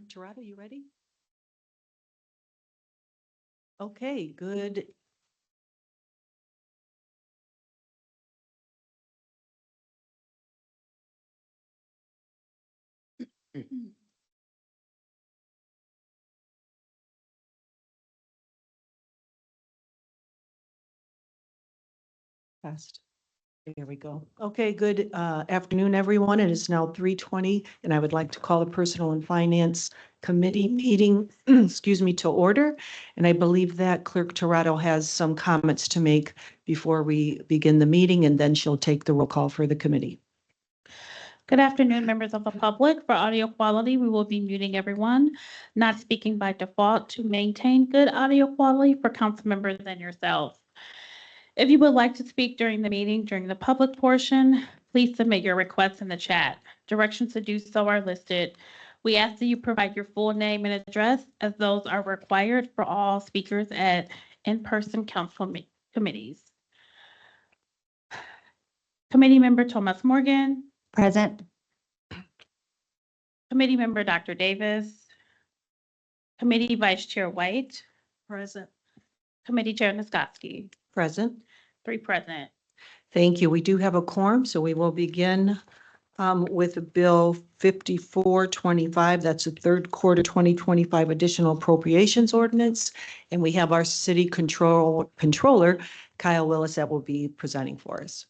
Torado, you ready? Okay, good. Fast. There we go. Okay, good afternoon, everyone. It is now 3:20, and I would like to call the Personal and Finance Committee meeting, excuse me, to order. And I believe that Clerk Torado has some comments to make before we begin the meeting, and then she'll take the roll call for the committee. Good afternoon, members of the public. For audio quality, we will be muting everyone not speaking by default to maintain good audio quality for council members and yourselves. If you would like to speak during the meeting, during the public portion, please submit your requests in the chat. Directions to do so are listed. We ask that you provide your full name and address, as those are required for all speakers at in-person council committees. Committee member Thomas Morgan. Present. Committee member Dr. Davis. Committee Vice Chair White. Present. Committee Chair Niskoski. Present. 3 present. Thank you. We do have a quorum, so we will begin with Bill 5425. That's the third quarter 2025 additional appropriations ordinance. And we have our city controller, Kyle Willis, that will be presenting for us.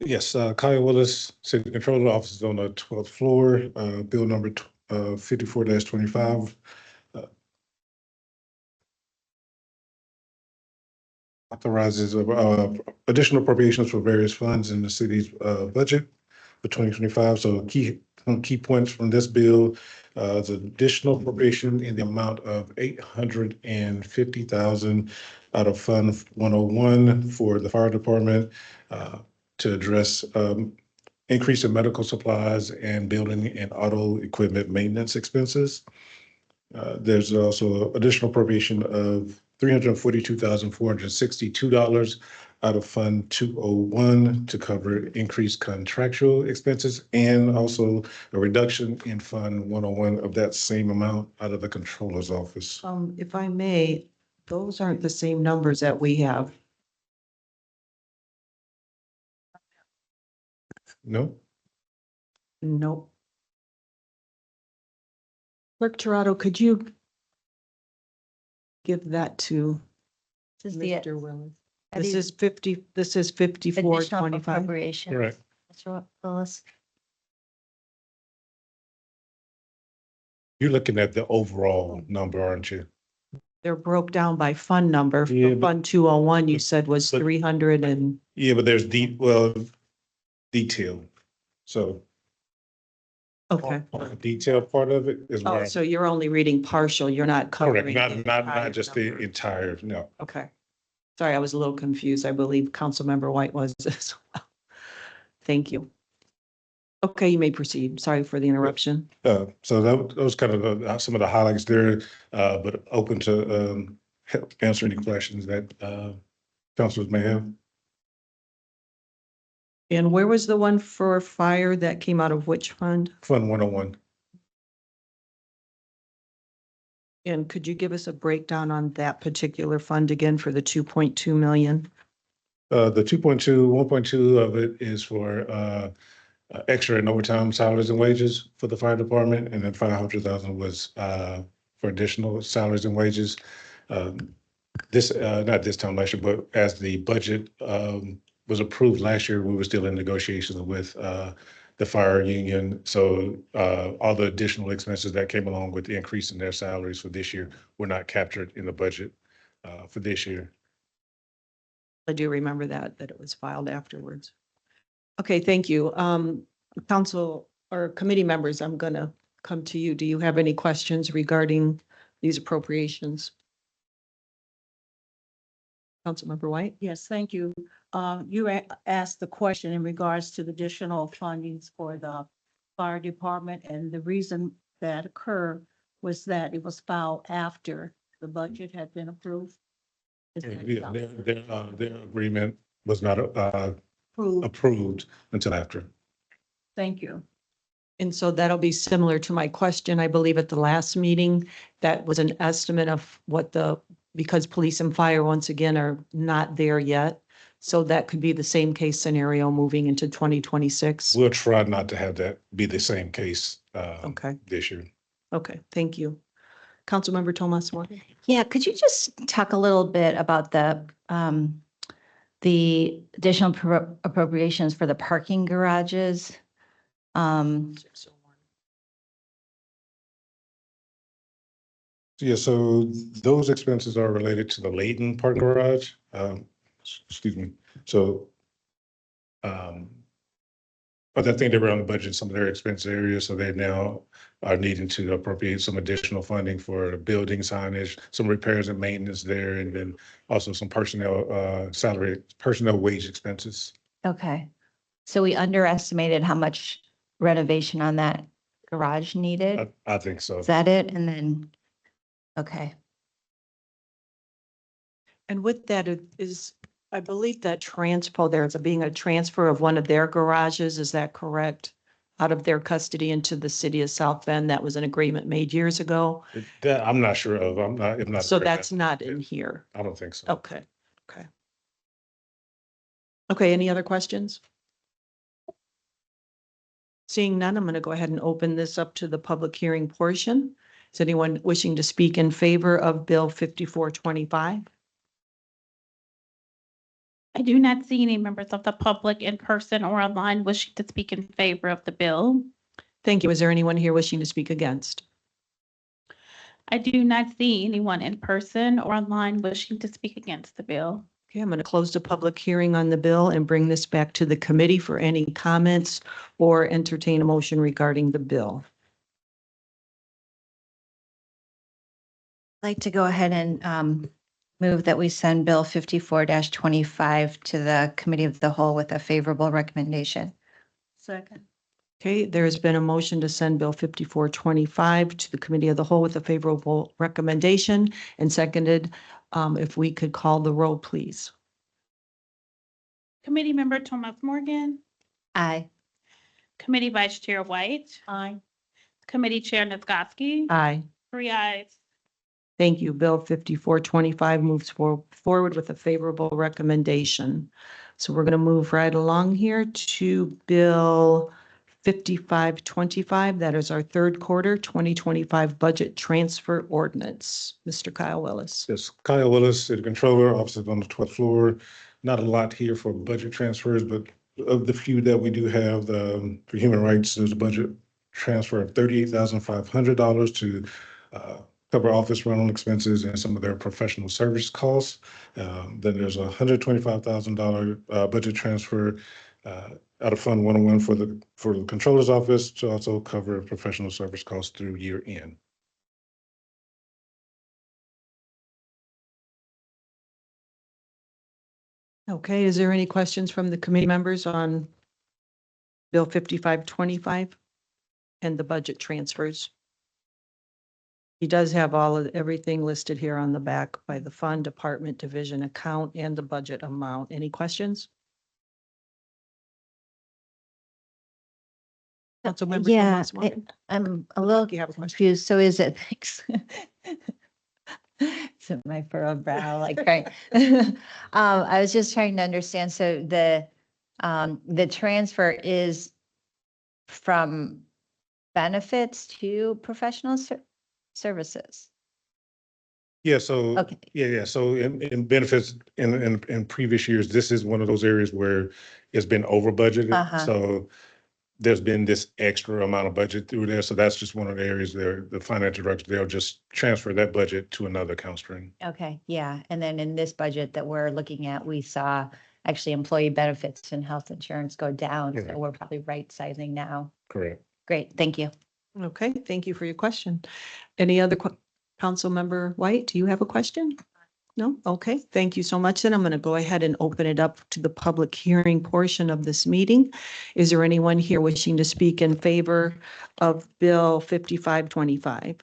Yes, Kyle Willis, City Controller, office on the 12th floor, bill number 54-25. Authorizes additional appropriations for various funds in the city's budget for 2025. So key points from this bill, is additional appropriation in the amount of $850,000 out of Fund 101 for the fire department, to address increase in medical supplies and building and auto equipment maintenance expenses. There's also additional appropriation of $342,462 out of Fund 201 to cover increased contractual expenses, and also a reduction in Fund 101 of that same amount out of the controller's office. If I may, those aren't the same numbers that we have. No? Nope. Clerk Torado, could you give that to This is the Mr. Willis? that This is is 50, this is 5425. additional appropriation. Correct. Mr. Willis. You're looking at the overall number, aren't you? They're broke down by fund number. For Yeah, but- Fund 201, you said was but- 300 and, Yeah, but there's detail. So okay. the detail part of it is Oh, where, so you're only reading partial, you're not correct, covering. not the entire just the number. entire, no. Okay. Sorry, I was a little confused. I believe Councilmember White was as well. Thank you. Okay, you may proceed. Sorry for the interruption. So that was kind of some of the highlights there, but open to help answer any questions that councilors may have. And where was the one for fire that came out of which fund? Fund 101. And could you give us a breakdown on that particular fund again for the 2.2 million? The 1.2 of it is for extra and overtime salaries and wages for the fire department, and then 500,000 was for additional salaries and wages. This, not this time last year, but as the budget was approved last year, we were still in negotiations with the fire union. So all the additional expenses that came along with the increase in their salaries for this year were not captured in the budget for this year. I do remember that it was filed afterwards. Okay, thank you. Council or committee members, I'm going to come to you. Do you have any questions regarding these appropriations? Councilmember White? Yes, thank you. You asked the question in regards to the additional fundings for the fire department, and the reason that occurred was that it was filed after the budget had been approved. Is that Yeah, their agreement was not approved? approved until after. Thank you. And so that'll be similar to my question, I believe at the last meeting, that was an estimate of what because police and fire once again are not there yet. So that could be the same case scenario moving into 2026. We'll try not to have that be the same case Okay, this year. okay, thank you. Councilmember Tomas Morgan. Yeah, could you just talk a little bit about the additional appropriations for the parking garages? Yeah, so those expenses are related to the Layton Park Garage. Excuse me. So, but I think they were on the budget, some of their expense areas, so they now are needing to appropriate some additional funding for building signage, some repairs and maintenance there, and then also some personnel, personnel wage expenses. Okay. So we underestimated how much renovation on that garage needed? I think so. Is that it? And then, okay. And with that is, I believe that there's being a transfer of one of their garages, is that correct? Out of their custody into the city of South Bend. That was an agreement made years ago. That I'm not sure of. I'm not. So that's not in here. I don't think so. Okay, okay. Okay, any other questions? Seeing none, I'm going to go ahead and open this up to the public hearing portion. Is anyone wishing to speak in favor of Bill 5425? I do not see any members of the public in person or online wishing to speak in favor of the bill. Thank you. Is there anyone here wishing to speak against? I do not see anyone in person or online wishing to speak against the bill. Okay, I'm going to close the public hearing on the bill and bring this back to the committee for any comments or entertain a motion regarding the bill. I'd like to go ahead and move that we send Bill 54-25 to the Committee of the Whole with a favorable recommendation. Second. Okay, there's been a motion to send Bill 5425 to the Committee of the Whole with a favorable recommendation and seconded. If we could call the roll, please. Committee Member Thomas Morgan, Aye. Committee Vice Chair White, Aye. Committee Chair Nisgowsky. Aye. 3 ayes. Thank you. Bill 5425 moves forward with a favorable recommendation. So we're going to move right along here to Bill 5525. That is our third quarter 2025 budget transfer ordinance. Mr. Kyle Willis. Yes, Kyle Willis, City Controller, offices on the 12th floor. Not a lot here for budget transfers, but of the few that we do have, for human rights, there's a budget transfer of $38,500 to cover office rental expenses and some of their professional service costs. Then there's a $125,000 budget transfer out of Fund 101 for the Controller's Office to also cover professional service costs through year end. Okay, is there any questions from the committee members on Bill 5525 and the budget transfers? He does have everything listed here on the back by the fund, department, division, account, and the budget amount. Any questions? Councilmember Yeah, Thomas Morgan? I'm a little You have a question? confused. So is it, thanks. So my furrowed brow, like, right. I was just trying to understand. So the transfer is from benefits to professional services. Yeah, so, Okay. yeah. So in benefits, in previous years, this is one of those areas where it's been over budgeted. Uh-huh. So there's been this extra amount of budget through there. So that's just one of the areas there, the financial director, they'll just transfer that budget to another account stream. Okay, yeah. And then in this budget that we're looking at, we saw actually employee benefits and health insurance go down. Yeah. So we're probably right sizing now. Correct. Great, thank you. Okay, thank you for your question. Any other Councilmember White, do you have a question? No? Okay, thank you so much. Then I'm going to go ahead and open it up to the public hearing portion of this meeting. Is there anyone here wishing to speak in favor of Bill 5525?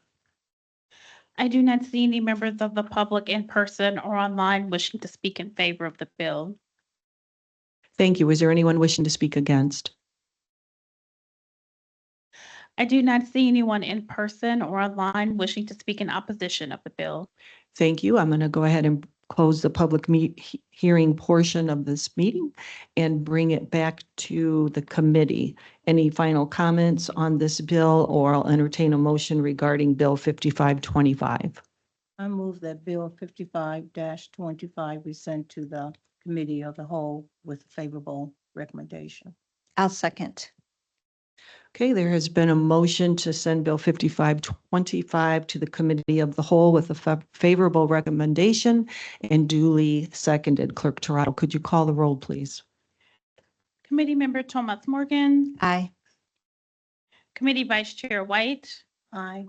I do not see any members of the public in person or online wishing to speak in favor of the bill. Thank you. Is there anyone wishing to speak against? I do not see anyone in person or online wishing to speak in opposition of the bill. Thank you. I'm going to go ahead and close the public hearing portion of this meeting and bring it back to the committee. Any final comments on this bill, or I'll entertain a motion regarding Bill 5525. I move that Bill 55-25 be sent to the committee of the whole with favorable recommendation. I'll second. Okay, there has been a motion to send Bill 5525 to the Committee of the Whole with a favorable recommendation and duly seconded. Clerk Toronto, could you call the roll, please? Committee Member Thomas Morgan, Aye. Committee Vice Chair White, Aye.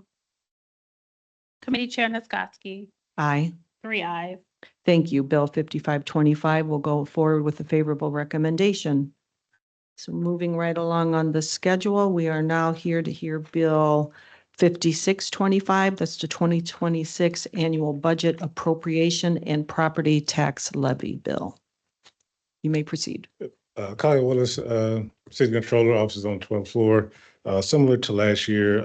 Committee Chair Niskoski, Aye. 3 ayes. Thank you. Bill 5525 will go forward with a favorable recommendation. So moving right along on the schedule, we are now here to hear Bill 5625. That's the 2026 Annual Budget Appropriation and Property Tax Levy Bill. You may proceed. Kyle Willis, City Controller, Offices on 12th floor. Similar to last year,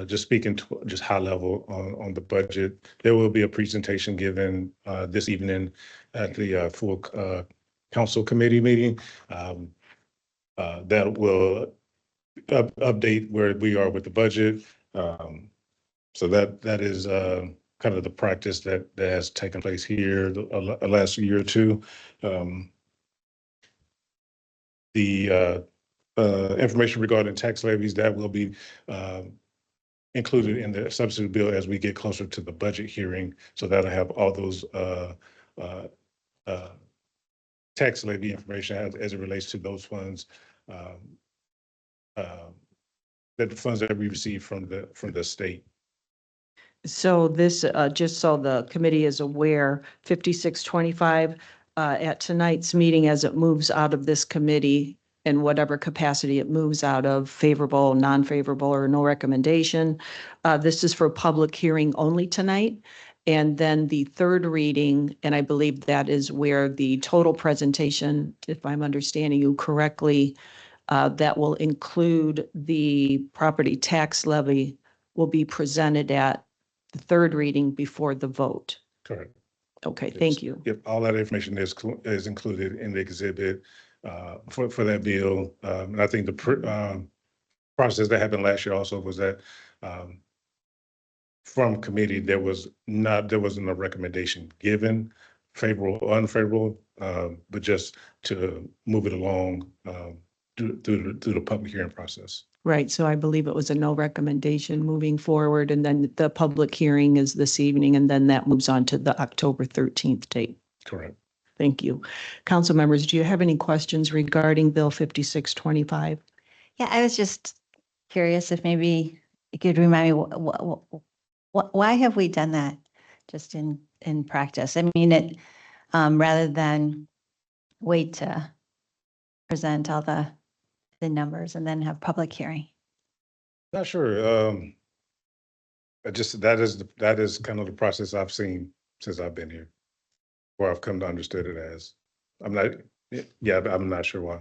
just speaking to just high level on the budget, there will be a presentation given this evening at the full council committee meeting that will update where we are with the budget. So that is kind of the practice that has taken place here the last year or two. The information regarding tax levies that will be included in the substitute bill as we get closer to the budget hearing. So that'll have all those tax levy information as it relates to those funds, that the funds that we receive from the state. So this, just so the committee is aware, 5625 at tonight's meeting, as it moves out of this committee in whatever capacity it moves out of, favorable, non-favorable, or no recommendation. This is for public hearing only tonight. And then the third reading, and I believe that is where the total presentation, if I'm understanding you correctly, that will include the property tax levy, will be presented at the third reading before the vote. Correct. Okay, thank you. Yep, all that information is included in the exhibit for that bill. And I think the process that happened last year also was that from committee, there wasn't a recommendation given, favorable or unfavorable, but just to move it along through the public hearing process. Right, so I believe it was a no recommendation moving forward, and then the public hearing is this evening, and then that moves on to the October 13th date. Correct. Thank you. Council members, do you have any questions regarding Bill 5625? Yeah, I was just curious if maybe you could remind me, why have we done that just in practice? I mean, it, rather than wait to present all the numbers and then have public hearing. Not sure. That is kind of the process I've seen since I've been here, or I've come to understand it as. I'm not sure why.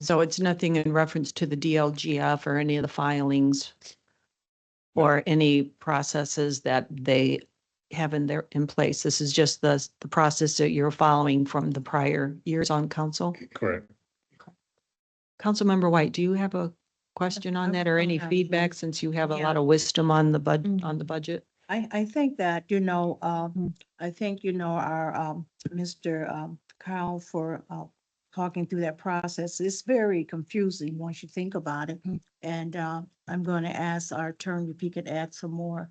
So it's nothing in reference to the DLGF or any of the filings or any processes that they have in place. This is just the process that you're following from the prior years on council. Correct. Councilmember White, do you have a question on that or I any have feedback, since you have a Yeah. lot of wisdom on the Mhm. on the budget? I think that, I think, our, Mr. Kyle for, talking through that process. It's very confusing once you think about it. And, I'm going to ask our attorney if he could add some more,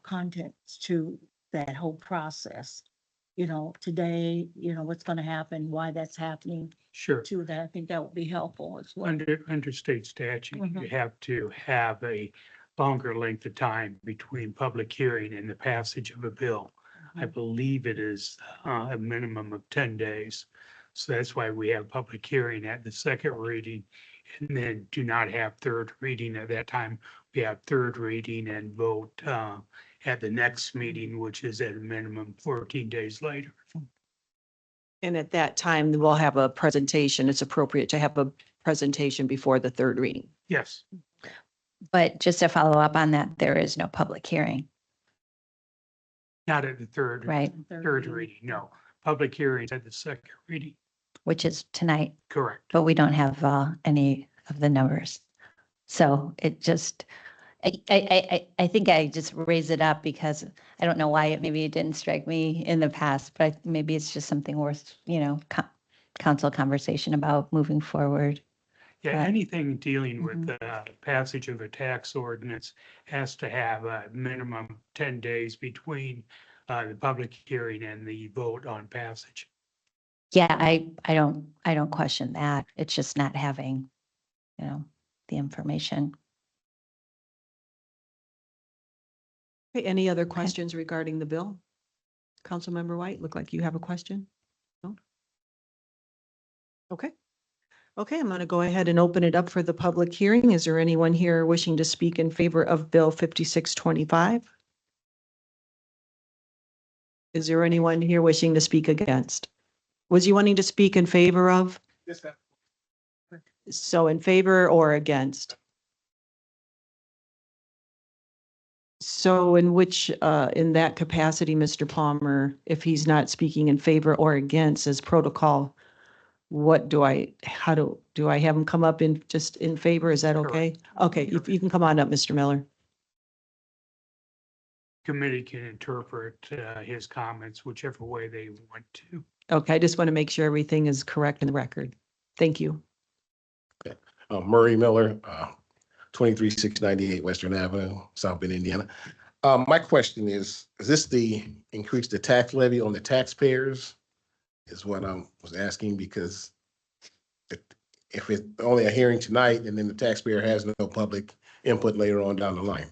contents to that whole process. Today, what's going to happen, why that's happening Sure. to that. I think that would be helpful as well. Under state statute, you Mhm. have to have a longer length of time between public hearing and the passage of a bill. I believe it is a minimum of 10 days. So that's why we have public hearing at the second reading and then do not have third reading at that time. We have third reading and vote at the next meeting, which is at a minimum 14 days later. And at that time, we'll have a presentation. It's appropriate to have a presentation before the third reading. Yes, But just to follow up on that, there is no public hearing, not at the third. right? Third reading, no. Public hearings at the second reading, Which is tonight, correct. but we don't have any of the numbers. So it just, I think I just raised it up because I don't know why maybe it didn't strike me in the past, but maybe it's just something worth, council conversation about moving forward. Yeah, Right. anything dealing with the passage of a tax ordinance has to have a minimum 10 days between the public hearing and the vote on passage. Yeah, I don't question that. It's just not having, the information. Okay, any other questions regarding the bill? Councilmember White, look like you have a question? No? Okay. Okay, I'm going to go ahead and open it up for the public hearing. Is there anyone here wishing to speak in favor of Bill 5625? Is there anyone here wishing to speak against? Was you wanting to speak in favor of? Yes, ma'am. So in favor or against? So in which, in that capacity, Mr. Palmer, if he's not speaking in favor or against as protocol, how do I have him come up in just in favor? Is that okay? Okay, you can come on up, Mr. Miller. Committee can interpret his comments whichever way they want to. Okay, I just want to make sure everything is correct in the record. Thank you. Murray Miller, 23698 Western Avenue, South Bend, Indiana. My question is this the increase the tax levy on the taxpayers? Is what I was asking, because if it's only a hearing tonight and then the taxpayer has no public input later on down the line.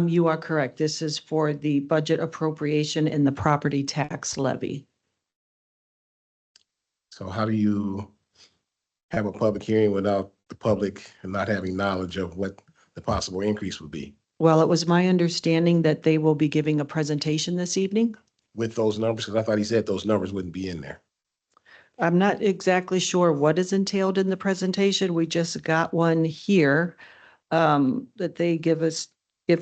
You are correct. This is for the budget appropriation and the property tax levy. So how do you have a public hearing without the public and not having knowledge of what the possible increase would be Well, it was my understanding that they will be giving a presentation this evening. with those numbers? Because I thought he said those numbers wouldn't be in there. I'm not exactly sure what is entailed in the presentation. We just got one here that they give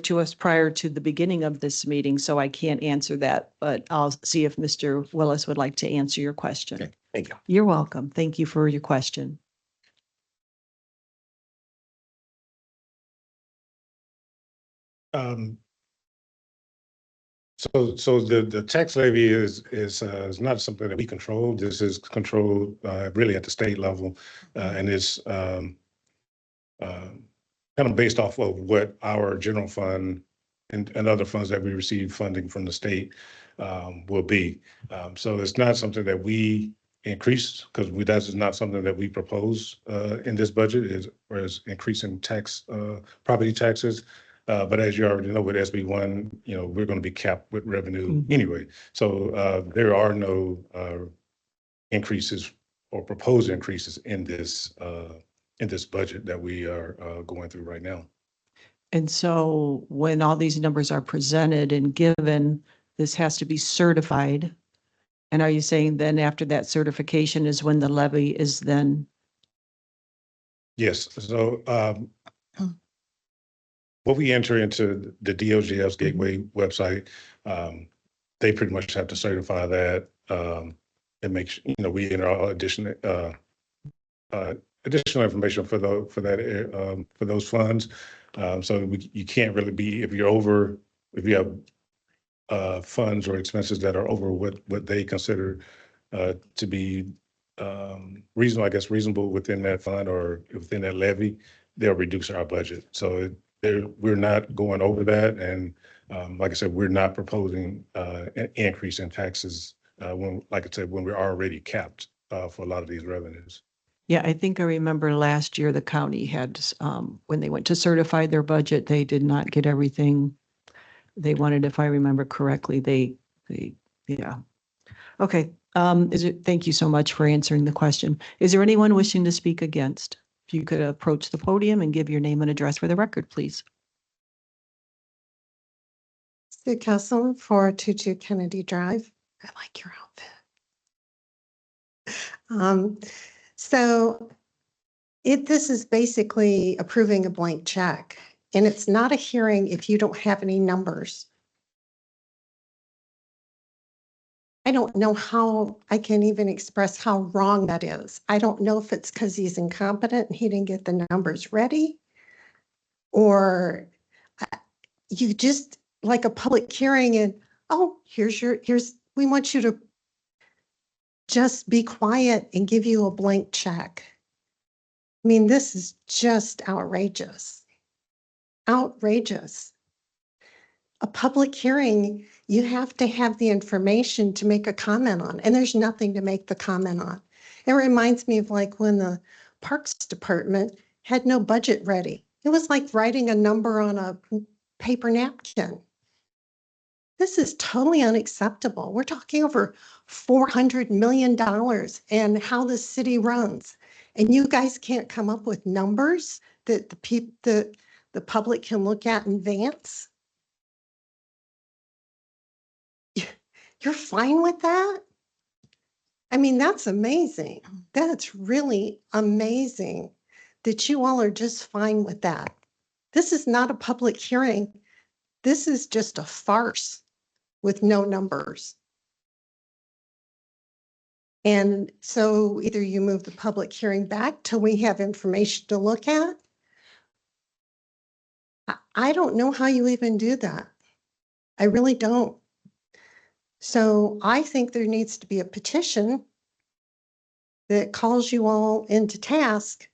to us prior to the beginning of this meeting, so I can't answer that, but I'll see if Mr. Willis would like to answer your question. Okay, thank you. You're welcome. Thank you for your question. So the tax levy is not something that we control. This is controlled really at the state level, and it's kind of based off of what our general fund and other funds that we receive funding from the state will be. So it's not something that we increase, because that is not something that we propose in this budget, is increasing property taxes. But as you already know, with SB 1, we're going to be capped with revenue anyway. So there are no increases or proposed increases in this budget that we are going through right now. And so when all these numbers are presented and given, this has to be certified. And are you saying then after that certification is when the levy is then? Yes. So what we enter into the DOJ's Gateway website, they pretty much have to certify that and make sure, we enter all additional information for those funds. So you can't really be, if you have funds or expenses that are over what they consider to be reasonable within that fund or within that levy, they'll reduce our budget. So we're not going over that. And like I said, we're not proposing an increase in taxes when we're already capped for a lot of these revenues. Yeah, I think I remember last year the county had, when they went to certify their budget, they did not get everything they wanted, if I remember correctly. Yeah. Okay. Thank you so much for answering the question. Is there anyone wishing to speak against? If you could approach the podium and give your name and address for the record, please. Sue Kessel, 422 Kennedy Drive. I like your outfit. Um, so this is basically approving a blank check, and it's not a hearing if you don't have any numbers. I don't know how I can even express how wrong that is. I don't know if it's because he's incompetent and he didn't get the numbers ready, or you just like a public hearing and, oh, we want you to just be quiet and give you a blank check. I mean, this is just outrageous. Outrageous. A public hearing, you have to have the information to make a comment on, and there's nothing to make the comment on. It reminds me of like when the Parks Department had no budget ready. It was like writing a number on a paper napkin. This is totally unacceptable. We're talking over $400 million and how the city runs. And you guys can't come up with numbers that the public can look at in advance. You're fine with that? I mean, that's amazing. That's really amazing that you all are just fine with that. This is not a public hearing. This is just a farce with no numbers. And so either you move the public hearing back till we have information to look at. I don't know how you even do that. I really don't. So I think there needs to be a petition that calls you all into task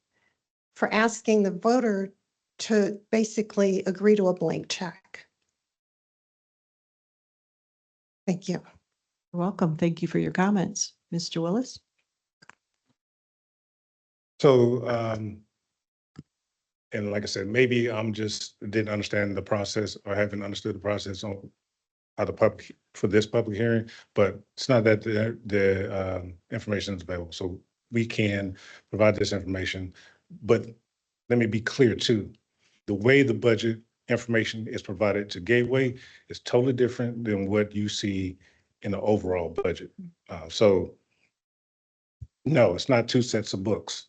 for asking the voter to basically agree to a blank check. Thank you. You're welcome. Thank you for your comments. Mr. Willis? So, and like I said, maybe I'm just didn't understand the process or haven't understood the process on how the public, for this public hearing, but it's not that the information is available. So we can provide this information, but let me be clear too. The way the budget information is provided to Gateway is totally different than what you see in the overall budget. So no, it's not two sets of books.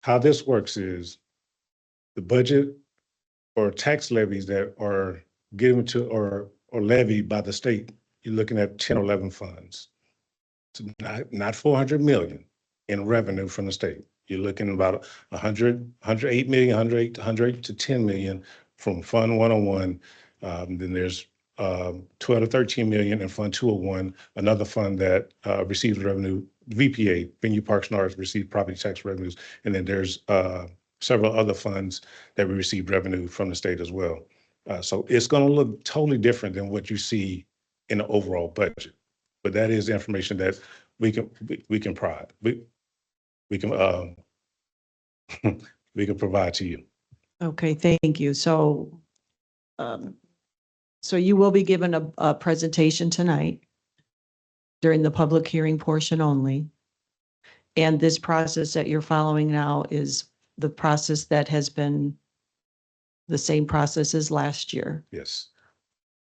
How this works is the budget or tax levies that are given to or levied by the state, you're looking at 10 or 11 funds. So not 400 million in revenue from the state. You're looking about 108 million, 108 to 10 million from Fund 101. Then there's 12 to 13 million in Fund 201, another fund that receives revenue, VPA, Venue Parks and Arts, receive property tax revenues. And then there's several other funds that we receive revenue from the state as well. So it's going to look totally different than what you see in the overall budget. But that is information that we can provide. We can we can provide to you. Okay, thank you. So, so you will be given a presentation tonight during the public hearing portion only. And this process that you're following now is the process that has been the same process as last year. Yes.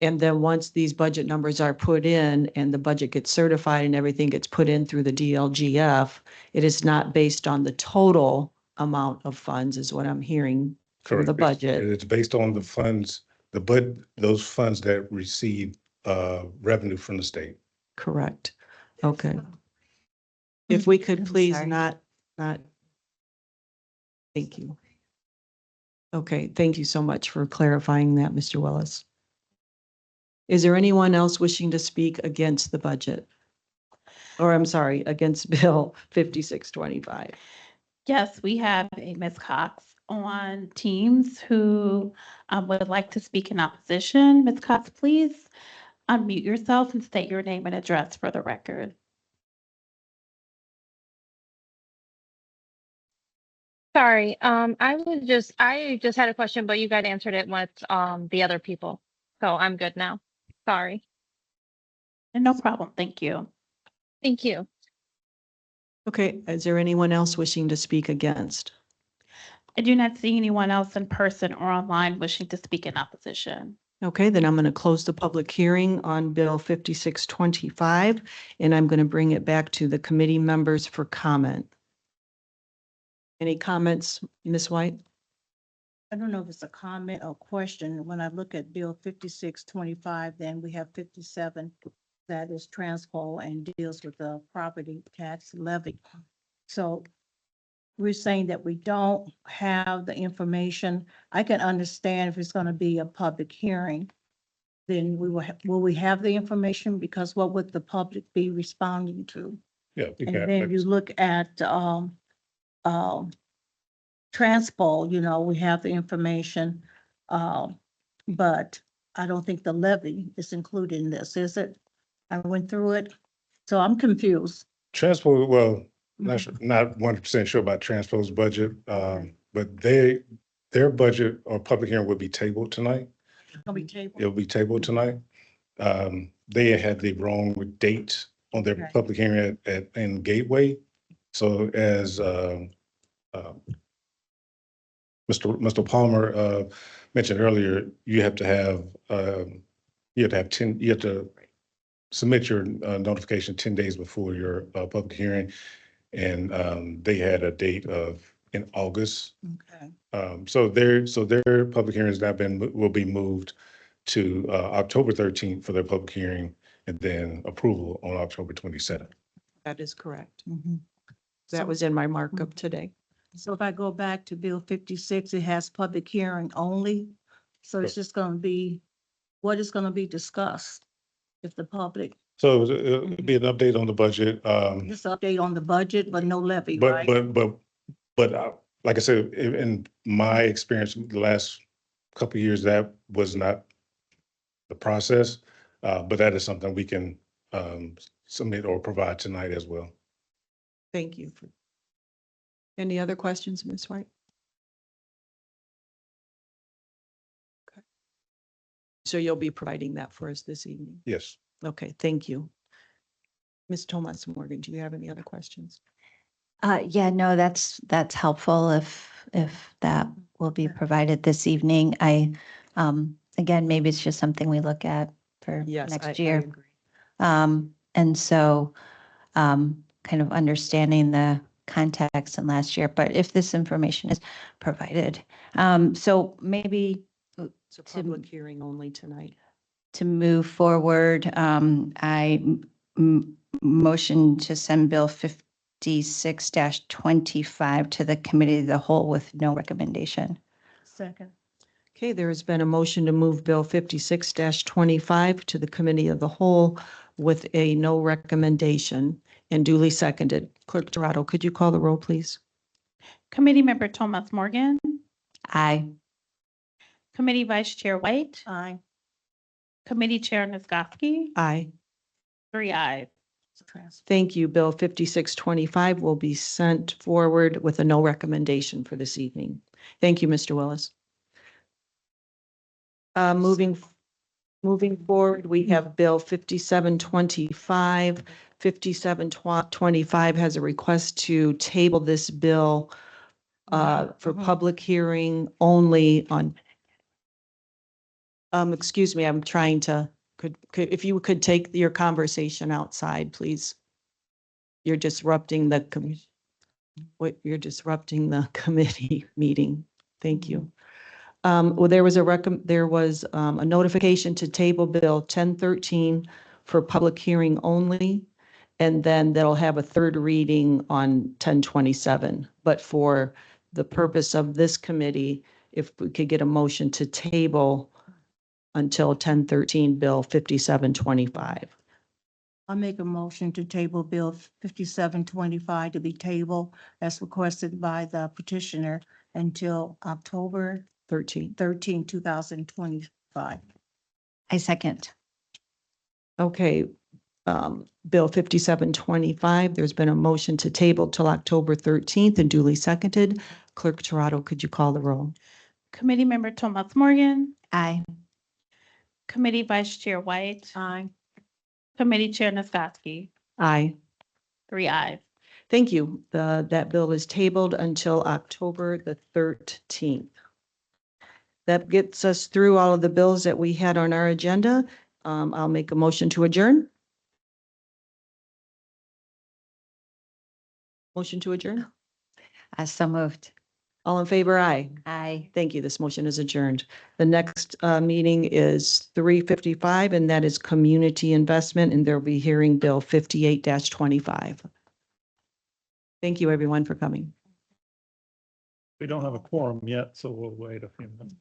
And then once these budget numbers are put in and the budget gets certified and everything gets put in through the DLGF, it is not based on the total amount of funds is what I'm hearing for the Correct. budget. It's based on the funds, those funds that receive revenue from the state. Correct. Okay. If we could I'm please sorry. not, thank you. Okay, thank you so much for clarifying that, Mr. Willis. Is there anyone else wishing to speak against the budget? Or I'm sorry, against Bill 5625? Yes, we have a Ms. Cox on Teams who would like to speak in opposition. Ms. Cox, please unmute yourself and state your name and address for the record. Sorry, I just had a question, but you guys answered it with the other people. So I'm good now. Sorry. And no problem. Thank you. Thank you. Okay, is there anyone else wishing to speak against? I do not see anyone else in person or online wishing to speak in opposition. Okay, then I'm going to close the public hearing on Bill 5625, and I'm going to bring it back to the committee members for comment. Any comments, Ms. White? I don't know if it's a comment or question. When I look at Bill 5625, then we have 57 that is transpo and deals with the property tax levy. So we're saying that we don't have the information. I can understand if it's going to be a public hearing, then will we have the information? Because what would the public be responding to? Yeah. we And can- then you look at, transpo, we have the information. But I don't think the levy is included in this, is it? I went through it, so I'm confused. Transport, well, Mhm. not 100% sure about Transpo's budget, but their budget or public hearing will be tabled tonight. Gonna be tabled? It'll be tabled tonight. They had the wrong date on their Okay. public hearing in Gateway. So as Mr. Palmer mentioned earlier, you have to have 10, you have to submit your notification 10 days before your public hearing. And they had a date in August. Okay. So their public hearings will be moved to October 13th for their public hearing, and then approval on October 27th. That is correct. Mhm. That So- was in my markup today. So if I go back to Bill 56, it has public hearing only. So it's just gonna be, what is gonna be discussed if the public, So it'll be an update on the budget. just update on the budget, but no levy, But, right? but like I said, in my experience, the last couple of years, that was not the process. But that is something we can submit or provide tonight as well. Thank you. Any other questions, Ms. White? Okay. So you'll be providing that for us this evening? Yes. Okay, thank you. Ms. Thomas Morgan, do you have any other questions? Yeah, no, that's helpful if that will be provided this evening. Again, maybe it's just something we look at for Yes, I next year. agree. And so, kind of understanding the context in last year, but if this information is provided, so maybe It's a public hearing only tonight. to move forward, I motion to send Bill 56-25 to the committee of the whole with no recommendation. Second. Okay, there has been a motion to move Bill 56-25 to the committee of the whole with a no recommendation and duly seconded. Clerk Dorado, could you call the roll, please? Committee Member Thomas Morgan, Aye. Committee Vice Chair White, Aye. Committee Chair Nisgowsky, Aye. 3 ayes. It's a transfer. Thank you. Bill 5625 will be sent forward with a no recommendation for this evening. Thank you, Mr. Willis. Moving forward, we have Bill 5725. 5725 has a request to table this bill for public hearing only on. Excuse me, I'm trying to, if you could take your conversation outside, please. You're disrupting the you're disrupting the committee meeting. Thank you. Well, there was a notification to table Bill 1013 for public hearing only. And then they'll have a third reading on 1027. But for the purpose of this committee, if we could get a motion to table until 1013, Bill 5725. I make a motion to table Bill 5725 to be tabled as requested by the petitioner until October 13. 2025. I second. Okay, Bill 5725, there's been a motion to table till October 13th and duly seconded. Clerk Torado, could you call the roll? Committee Member Thomas Morgan, Aye. Committee Vice Chair White, Aye. Committee Chair Nisgowsky, Aye. 3 ayes. Thank you. That bill is tabled until October the 13th. that gets us through all of the bills that we had on our agenda. I'll make a motion to adjourn. Motion to adjourn. So moved. All in favor, aye. Aye. Thank you. This motion is adjourned. The next meeting is 3:55, and that is community investment, and there'll be hearing bill 58-25. Thank you, everyone, for coming. We don't have a quorum yet, so we'll wait a few minutes.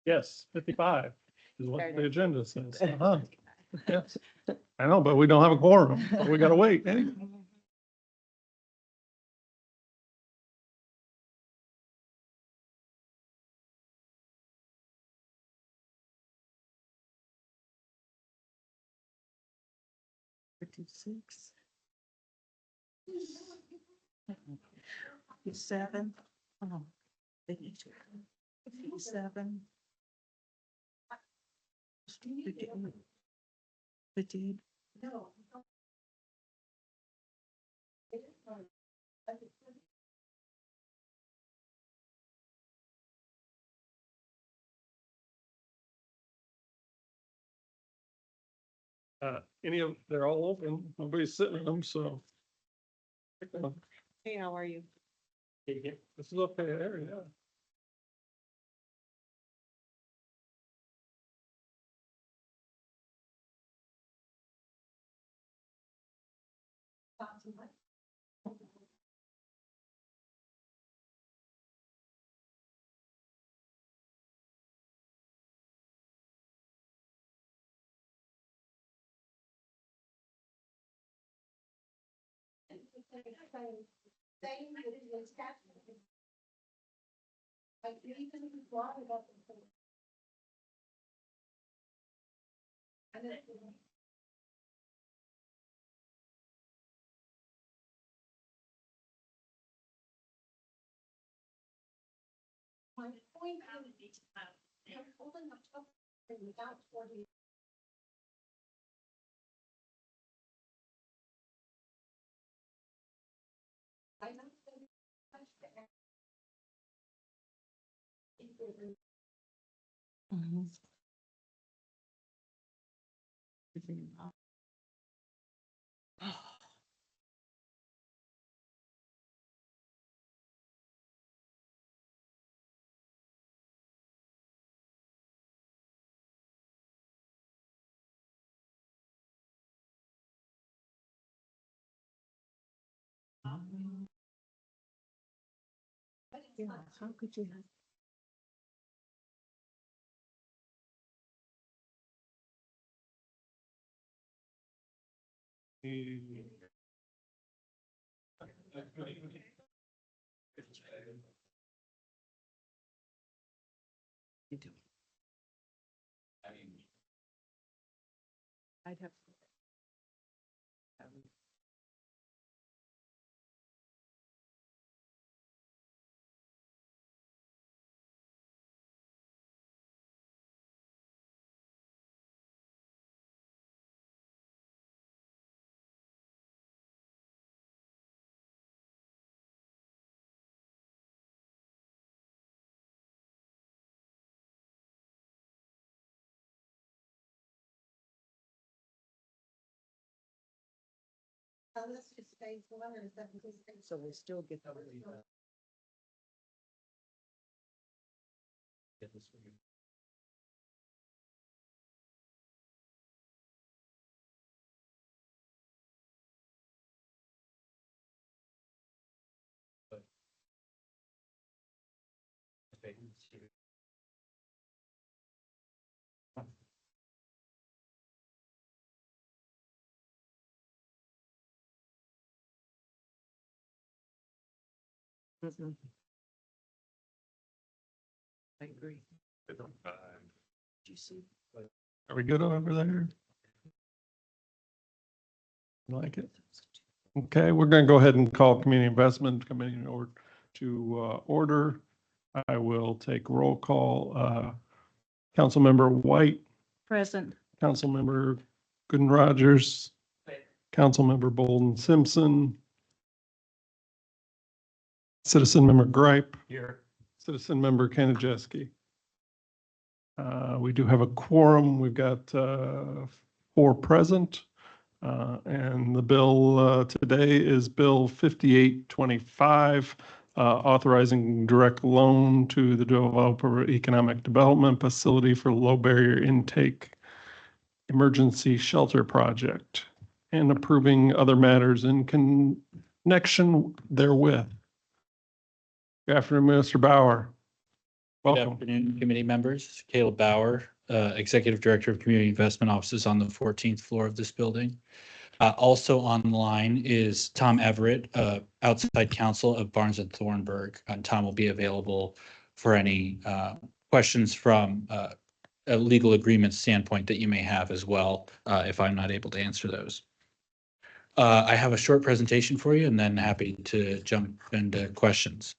Yes, 55 is what the agenda says. Uh-huh. Yes. I know, but we don't have a quorum. So we gotta wait. Fifty-six. 57. Oh, 57. 58. No. They're all open. Nobody's sitting in them, so. Hey, how are you? This is okay area. Yeah, how could you? You do. I'd have. So we still get the. Mhm. I agree. Did you see? Are we good over there? Like it? Okay, we're going to go ahead and call Community Investment Committee in order to order. I will take roll call. Councilmember White, Present. Councilmember Gooden Rogers, Councilmember Bolden Simpson, Citizen Member Gripe, Here. Citizen Member Kanajeski. We do have a quorum. We've got 4 present. And the bill today is Bill 5825, authorizing direct loan to the Developer Economic Development Facility for Low Barrier Intake Emergency Shelter Project and approving other matters in connection therewith. Good afternoon, Mr. Bauer. Good Welcome. afternoon, committee members. Caleb Bauer, Executive Director of Community Investment Offices on the 14th floor of this building. Also online is Tom Everett, outside counsel of Barnes and Thornburg. And Tom will be available for any questions from a legal agreement standpoint that you may have as well, if I'm not able to answer those. I have a short presentation for you and then happy to jump into questions.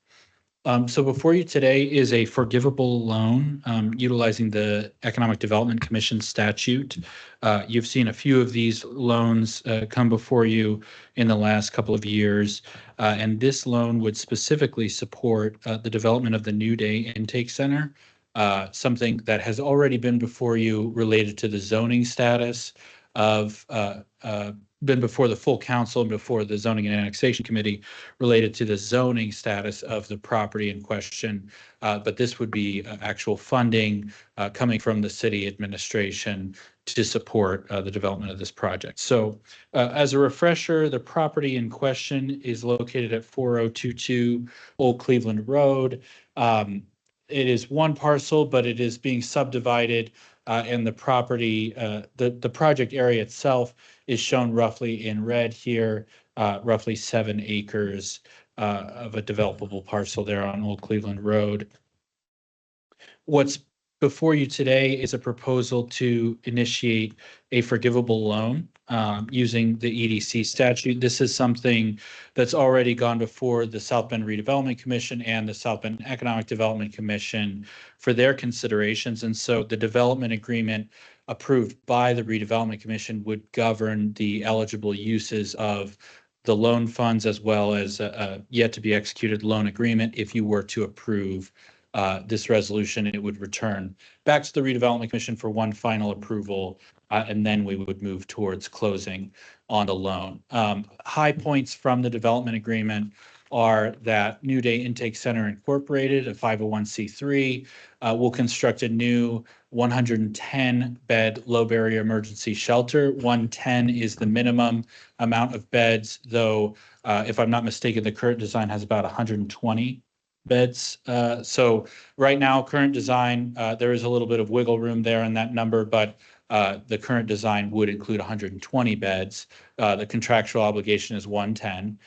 So before you today is a forgivable loan utilizing the Economic Development Commission statute. You've seen a few of these loans come before you in the last couple of years. And this loan would specifically support the development of the New Day Intake Center, something that has already been before you related to the zoning status of been before the full council and before the Zoning and Annexation Committee related to the zoning status of the property in question. But this would be actual funding coming from the city administration to support the development of this project. So as a refresher, the property in question is located at 4022 Old Cleveland Road. It is one parcel, but it is being subdivided and the property, the project area itself is shown roughly in red here, roughly 7 acres of a developable parcel there on Old Cleveland Road. What's before you today is a proposal to initiate a forgivable loan using the EDC statute. This is something that's already gone before the South Bend Redevelopment Commission and the South Bend Economic Development Commission for their considerations. And so the development agreement approved by the Redevelopment Commission would govern the eligible uses of the loan funds as well as a yet to be executed loan agreement. If you were to approve this resolution, it would return back to the Redevelopment Commission for one final approval, and then we would move towards closing on the loan. High points from the development agreement are that New Day Intake Center Incorporated, a 501c3, will construct a new 110-bed low barrier emergency shelter. 110 is the minimum amount of beds, though, if I'm not mistaken, the current design has about 120 beds. So right now, current design, there is a little bit of wiggle room there in that number, but the current design would include 120 beds. The contractual obligation is 110.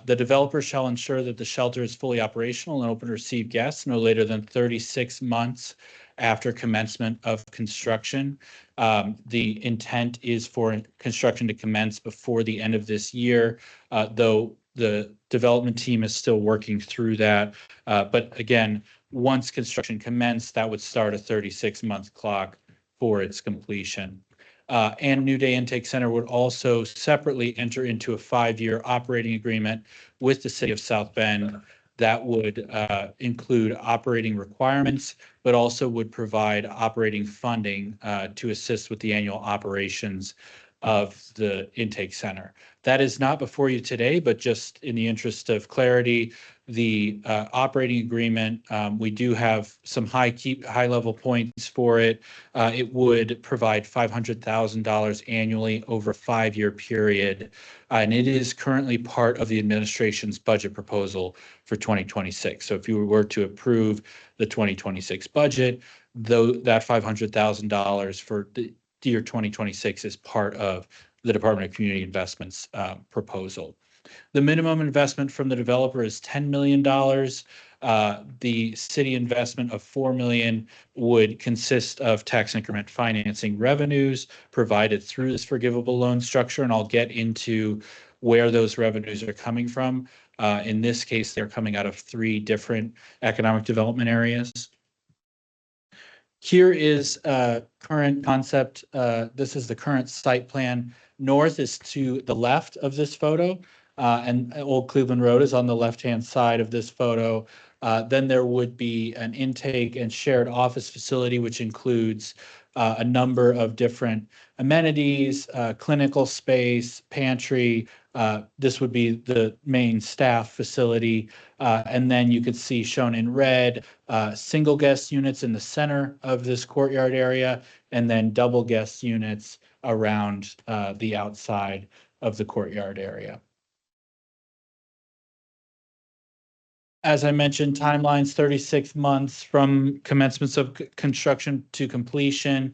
The developer shall ensure that the shelter is fully operational and open to receive guests no later than 36 months after commencement of construction. The intent is for construction to commence before the end of this year, though the development team is still working through that. But again, once construction commenced, that would start a 36-month clock for its completion. And New Day Intake Center would also separately enter into a 5-year operating agreement with the city of South Bend that would include operating requirements, but also would provide operating funding to assist with the annual operations of the intake center. That is not before you today, but just in the interest of clarity, the operating agreement, we do have some high level points for it. It would provide $500,000 annually over a 5-year period. And it is currently part of the administration's budget proposal for 2026. So if you were to approve the 2026 budget, though that $500,000 for the year 2026 is part of the Department of Community Investments proposal. The minimum investment from the developer is $10 million. The city investment of $4 million would consist of tax increment financing revenues provided through this forgivable loan structure, and I'll get into where those revenues are coming from. In this case, they're coming out of 3 different economic development areas. Here is current concept. This is the current site plan. North is to the left of this photo. and Old Cleveland Road is on the left-hand side of this photo. Then there would be an intake and shared office facility, which includes a number of different amenities, clinical space, pantry. This would be the main staff facility. And then you could see shown in red, single guest units in the center of this courtyard area, and then double guest units around the outside of the courtyard area. As I mentioned, timelines 36 months from commencements of construction to completion.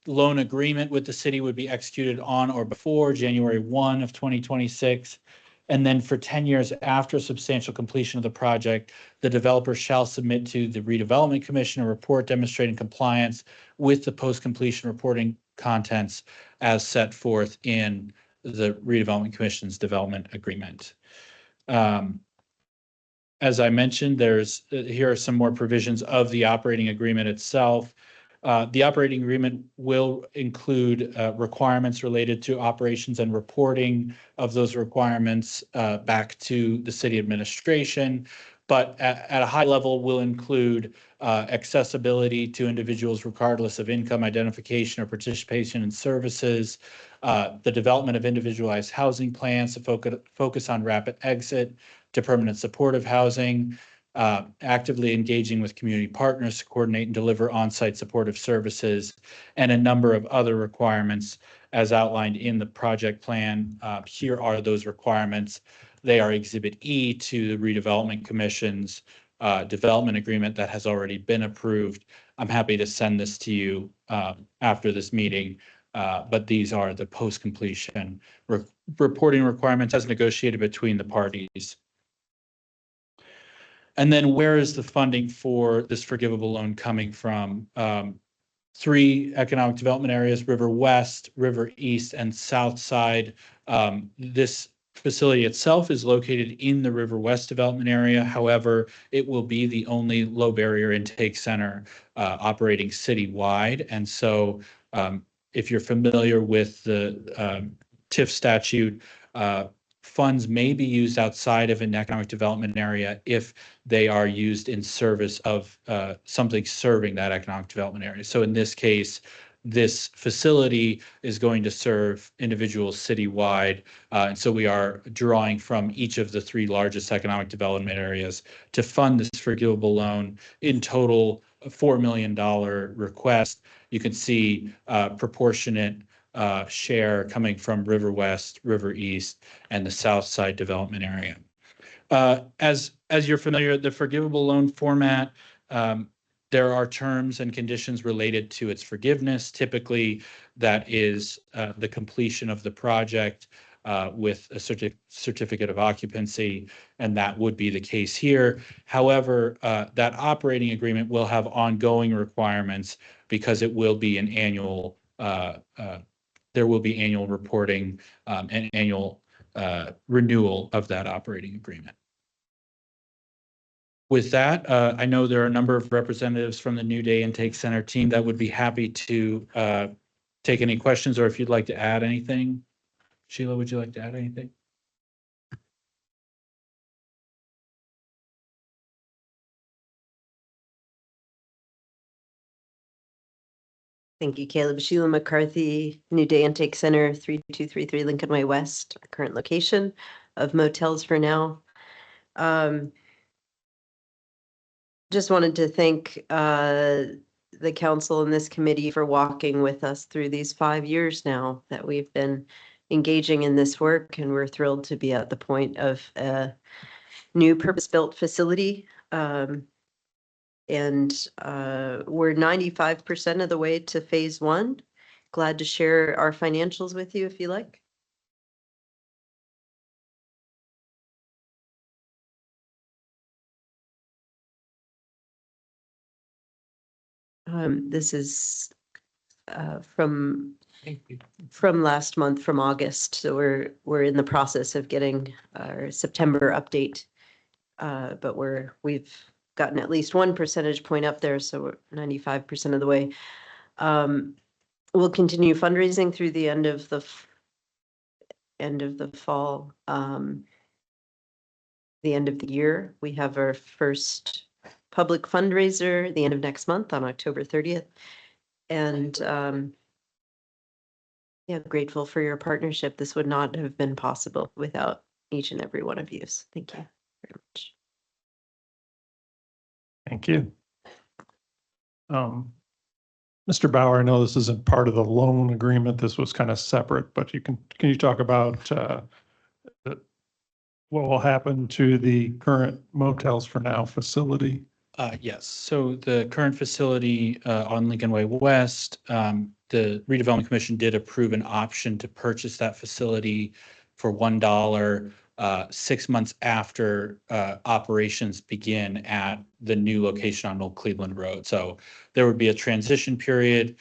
Loan agreement with the city would be executed on or before January 1 of 2026. And then for 10 years after substantial completion of the project, the developer shall submit to the Redevelopment Commission a report demonstrating compliance with the post-completion reporting contents as set forth in the Redevelopment Commission's development agreement. As I mentioned, here are some more provisions of the operating agreement itself. The operating agreement will include requirements related to operations and reporting of those requirements back to the city administration, but at a high level will include accessibility to individuals regardless of income, identification, or participation in services, the development of individualized housing plans to focus on rapid exit to permanent supportive housing, actively engaging with community partners to coordinate and deliver on-site supportive services, and a number of other requirements as outlined in the project plan. Here are those requirements. They are Exhibit E to the Redevelopment Commission's development agreement that has already been approved. I'm happy to send this to you after this meeting, but these are the post-completion reporting requirements as negotiated between the parties. And then where is the funding for this forgivable loan coming from? 3 economic development areas, River West, River East, and South Side. This facility itself is located in the River West development area. However, it will be the only low barrier intake center operating citywide. And so if you're familiar with the TIF statute, funds may be used outside of an economic development area if they are used in service of something serving that economic development area. So in this case, this facility is going to serve individuals citywide. And so we are drawing from each of the 3 largest economic development areas to fund this forgivable loan. In total, a $4 million request. You can see proportionate share coming from River West, River East, and the South Side development area. As you're familiar, the forgivable loan format, there are terms and conditions related to its forgiveness. Typically, that is the completion of the project with a certificate of occupancy, and that would be the case here. However, that operating agreement will have ongoing requirements because it will be an annual there will be annual reporting and annual renewal of that operating agreement. With that, I know there are a number of representatives from the New Day Intake Center team that would be happy to take any questions, or if you'd like to add anything. Sheila, would you like to add anything? Thank you, Caleb. Sheila McCarthy, New Day Intake Center, 3233 Lincoln Way West, current location of motels for now. Just wanted to thank the council and this committee for walking with us through these 5 years now that we've been engaging in this work, and we're thrilled to be at the point of a new purpose-built facility. And we're 95% of the way to phase 1. Glad to share our financials with you if you like. This is from last month, from August. So we're in the process of getting our September update, but we've gotten at least 1 percentage point up there, so we're 95% of the way. We'll continue fundraising through the end of end of the fall, the end of the year. We have our first public fundraiser the end of next month on October 30th. And yeah, grateful for your partnership. This would not have been possible without each and every one of you. So thank you very much. Thank you. Mr. Bauer, I know this isn't part of the loan agreement. This was kind of separate, but can you talk about what will happen to the current Motels for Now facility? Yes, so the current facility on Lincoln Way West, the redevelopment commission did approve an option to purchase that facility for $1 6 months after operations begin at the new location on Old Cleveland Road. So there would be a transition period,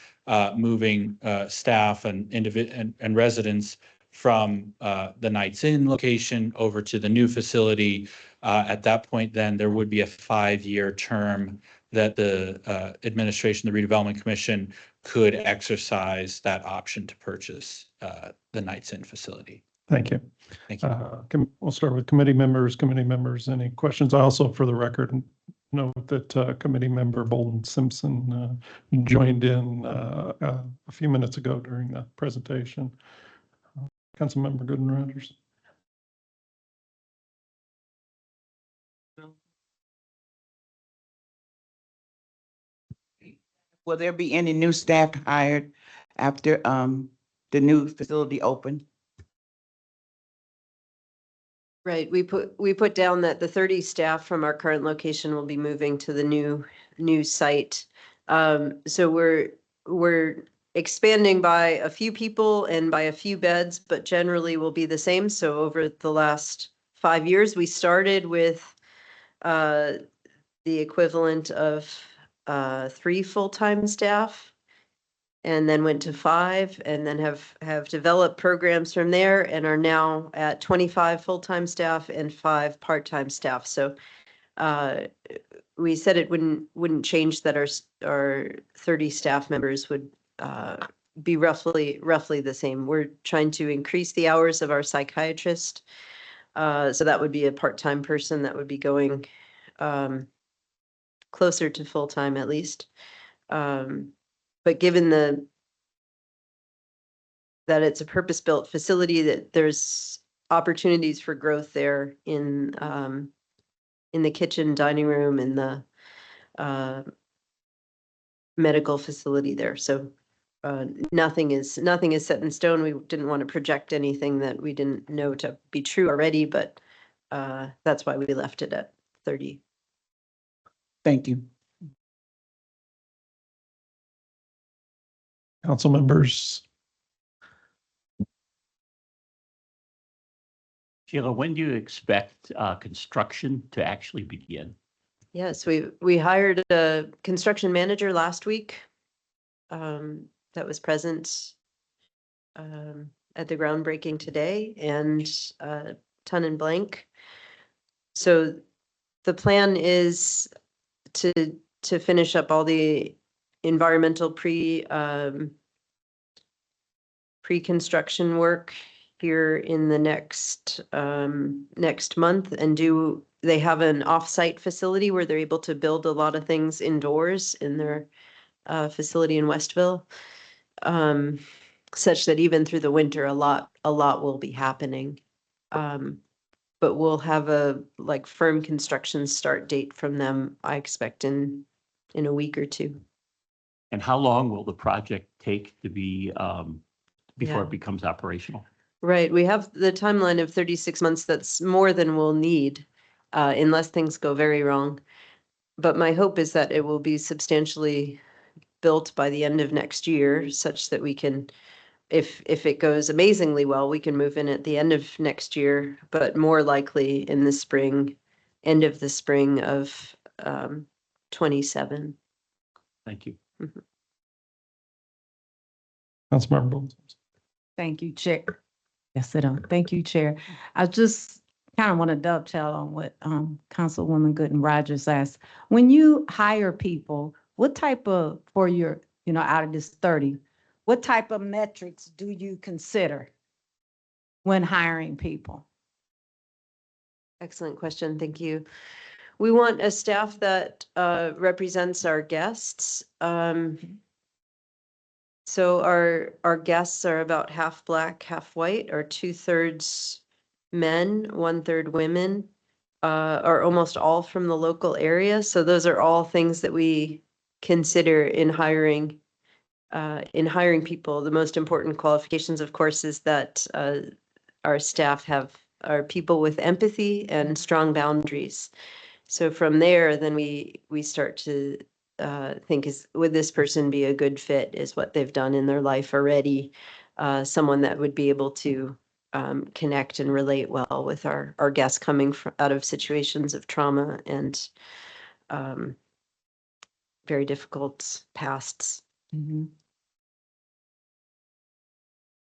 moving staff and residents from the Knights Inn location over to the new facility. At that point, then there would be a 5-year term that the administration, the redevelopment commission could exercise that option to purchase the Knights Inn facility. Thank you. Thank you. We'll start with committee members. Committee members, any questions? I also, for the record, note that committee member Bolden Simpson joined in a few minutes ago during the presentation. Councilmember Gooden Rogers. Will there be any new staff hired after the new facility opened? Right, we put down that the 30 staff from our current location will be moving to the new site. So we're expanding by a few people and by a few beds, but generally will be the same. So over the last 5 years, we started with the equivalent of 3 full-time staff, and then went to 5, and then have developed programs from there, and are now at 25 full-time staff and 5 part-time staff. So we said it wouldn't change, that our 30 staff members would be roughly the same. We're trying to increase the hours of our psychiatrist. So that would be a part-time person that would be going closer to full-time at least. But given that it's a purpose-built facility, that there's opportunities for growth there in the kitchen, dining room, and the medical facility there. So nothing is set in stone. We didn't want to project anything that we didn't know to be true already, but that's why we left it at 30. Thank you. Council members. Sheila, when do you expect construction to actually begin? Yes, we hired a construction manager last week that was present at the groundbreaking today, and Ton and Blank. So the plan is to finish up all the environmental pre-construction work here in the next month, and they have an off-site facility where they're able to build a lot of things indoors in their facility in Westville, such that even through the winter, a lot will be happening. But we'll have a firm construction start date from them, I expect in a week or 2. And how long will the project take to be before Yeah. it becomes operational? Right, we have the timeline of 36 months. That's more than we'll need unless things go very wrong. But my hope is that it will be substantially built by the end of next year, such that we can, if it goes amazingly well, we can move in at the end of next year, but more likely in the spring, end of the spring of 27. Thank you. Mhm. Councilmember Bolden. Thank you, Chair. Yes, I don't. Thank you, Chair. I just kind of want to dovetail on what Councilwoman Gooden Rogers asked. When you hire people, what type of, for your, out of this 30, what type of metrics do you consider when hiring people? Excellent question. Thank you. We want a staff that represents our guests. So our guests are about half Black, half white, or 2/3 men, 1/3 women, are almost all from the local area. So those are all things that we consider in hiring people. The most important qualifications, of course, is that our staff are people with empathy and strong boundaries. So from there, then we start to think, would this person be a good fit? Is what they've done in their life already someone that would be able to connect and relate well with our guests coming out of situations of trauma and very difficult pasts.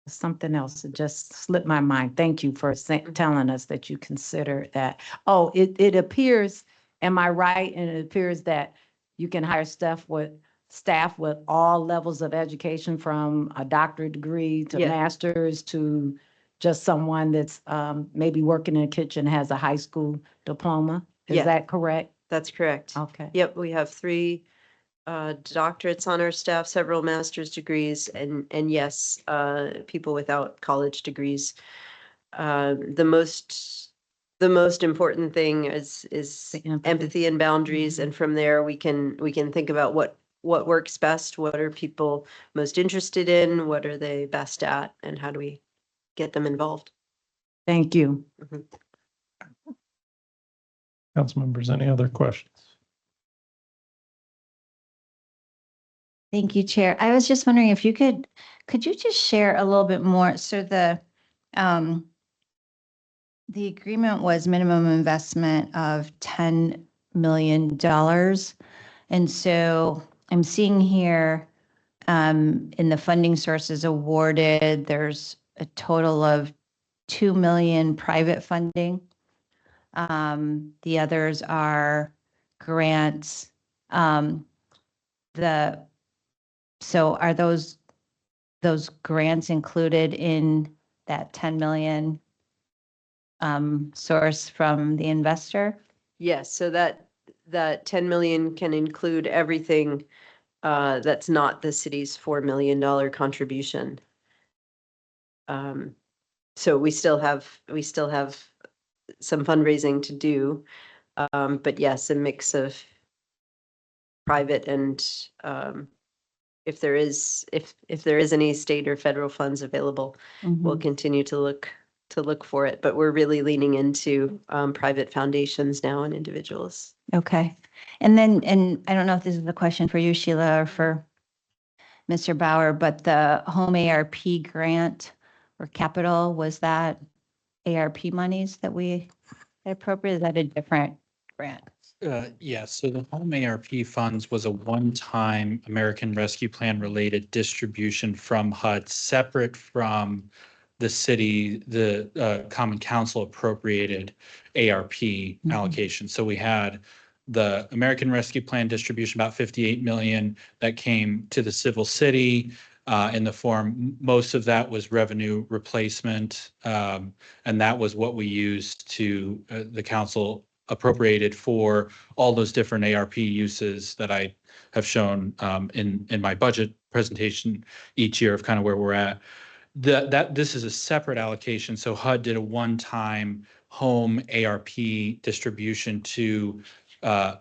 Something else that just slipped my mind. Thank you for telling us that you consider that. Oh, it appears, am I right? And it appears that you can hire staff with all levels of education, from a doctorate degree to Yeah. master's to just someone that's maybe working in a kitchen, has a high school diploma. Is Yeah. that correct? That's correct. Okay. Yep, we have 3 doctorates on our staff, several master's degrees, and yes, people without college degrees. The most important thing is The empathy. empathy and boundaries, and from there we can think about what works best, what are people most interested in, what are they best at, and how do we get them involved. Thank you. Council members, any other questions? Thank you, Chair. I was just wondering if you could you just share a little bit more? So the agreement was minimum investment of $10 million. And so I'm seeing here in the funding sources awarded, there's a total of 2 million private funding. The others are grants. So are those grants included in that 10 million source from the investor? Yes, so that 10 million can include everything that's not the city's $4 million contribution. So we still have some fundraising to do, but yes, a mix of private and if there is any state or federal funds available, we'll continue to look for it. But we're really leaning into private foundations now and individuals. Okay. And then, and I don't know if this is a question for you, Sheila, or for Mr. Bauer, but the home ARP grant or capital, was that ARP monies that we appropriated? Is that a different grant? Yeah, so the home ARP funds was a one-time American Rescue Plan related distribution from HUD, separate from the city, the Common Council appropriated ARP allocation. So we had the American Rescue Plan distribution, about 58 million that came to the civil city in the form, most of that was revenue replacement. And that was what we used to, the council appropriated for all those different ARP uses that I have shown in my budget presentation each year of kind of where we're at. This is a separate allocation. So HUD did a one-time home ARP distribution to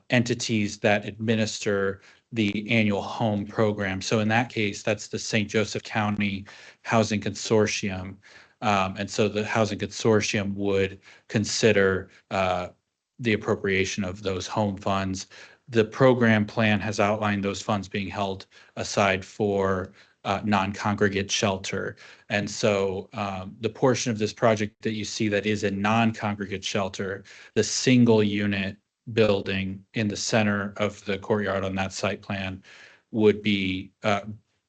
entities that administer the annual home program. So in that case, that's the St. Joseph County Housing Consortium. And so the Housing Consortium would consider the appropriation of those home funds. The program plan has outlined those funds being held aside for non-congregate shelter. And so the portion of this project that you see that is a non-congregate shelter, the single unit building in the center of the courtyard on that site plan would be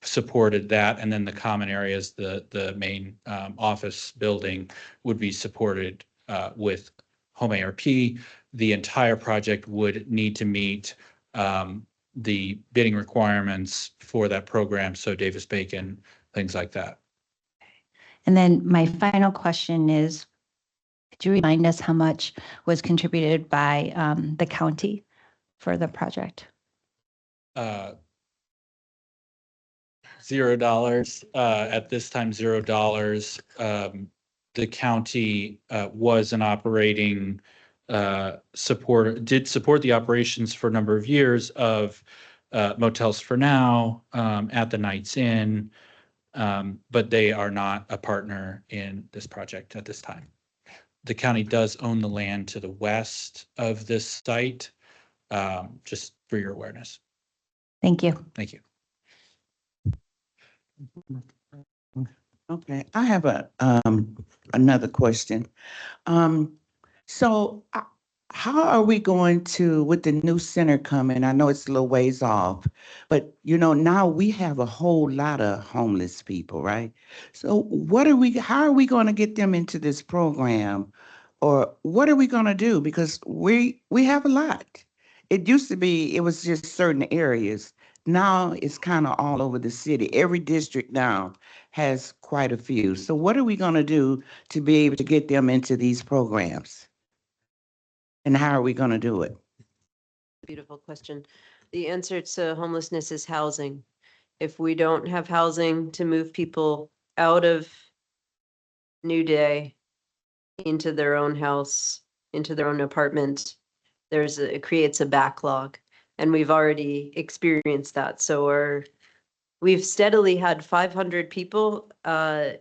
supported that. And then the common areas, the main office building would be supported with home ARP. The entire project would need to meet the bidding requirements for that program. So Davis-Bacon, things like that. And then my final question is, could you remind us how much was contributed by the county for the project? $0. At this time, $0. The county was an operating did support the operations for a number of years of Motels for Now, at the Knights Inn, but they are not a partner in this project at this time. The county does own the land to the west of this site, just for your awareness. Thank you. Thank you. Okay, I have another question. So how are we going to, with the new center coming, I know it's a little ways off, but now we have a whole lot of homeless people, right? So how are we going to get them into this program? Or what are we going to do? Because we have a lot. It used to be, it was just certain areas. Now it's kind of all over the city. Every district now has quite a few. So what are we going to do to be able to get them into these programs? And how are we going to do it? Beautiful question. The answer to homelessness is housing. If we don't have housing to move people out of New Day into their own house, into their own apartment, it creates a backlog. And we've already experienced that. So we've steadily had 500 people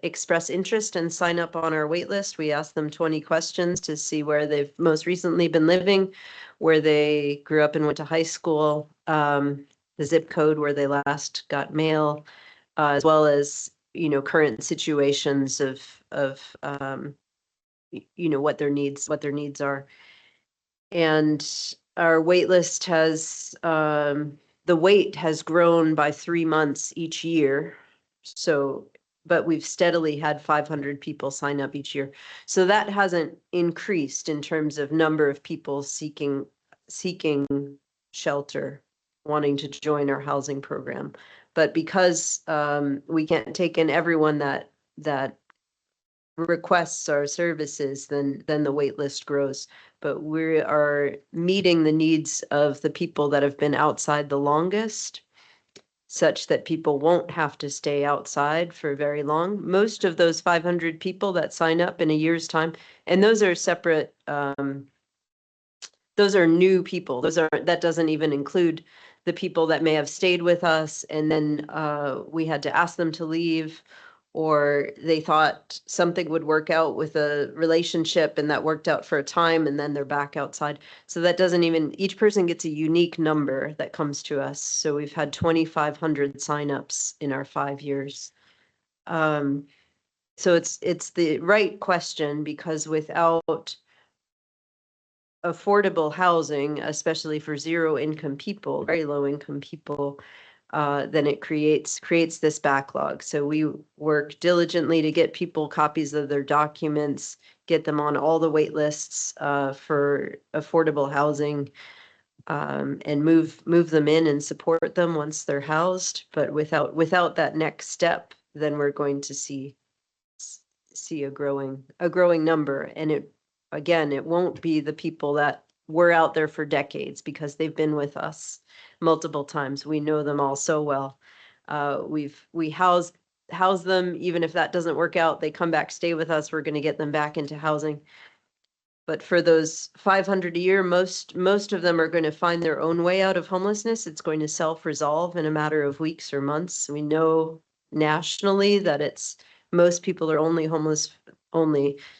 express interest and sign up on our wait list. We asked them 20 questions to see where they've most recently been living, where they grew up and went to high school, the zip code where they last got mail, as well as, current situations of what their needs are. And our wait list has, the wait has grown by 3 months each year. But we've steadily had 500 people sign up each year. So that hasn't increased in terms of number of people seeking shelter, wanting to join our housing program. But because we can't take in everyone that requests our services, then the wait list grows. But we are meeting the needs of the people that have been outside the longest, such that people won't have to stay outside for very long. Most of those 500 people that sign up in a year's time, and those are separate, those are new people. That doesn't even include the people that may have stayed with us and then we had to ask them to leave, or they thought something would work out with a relationship and that worked out for a time and then they're back outside. So that doesn't even, each person gets a unique number that comes to us. So we've had 2,500 signups in our 5 years. So it's the right question, because without affordable housing, especially for zero income people, very low income people, then it creates this backlog. So we work diligently to get people copies of their documents, get them on all the wait lists for affordable housing, and move them in and support them once they're housed. But without that next step, then we're going to see a growing number. And it won't be the people that were out there for decades, because they've been with us multiple times. We know them all so well. We house them. Even if that doesn't work out, they come back, stay with us. We're going to get them back into housing. But for those 500 a year, most of them are going to find their own way out of homelessness. It's going to self-resolve in a matter of weeks or months. We know nationally that most people are only homeless,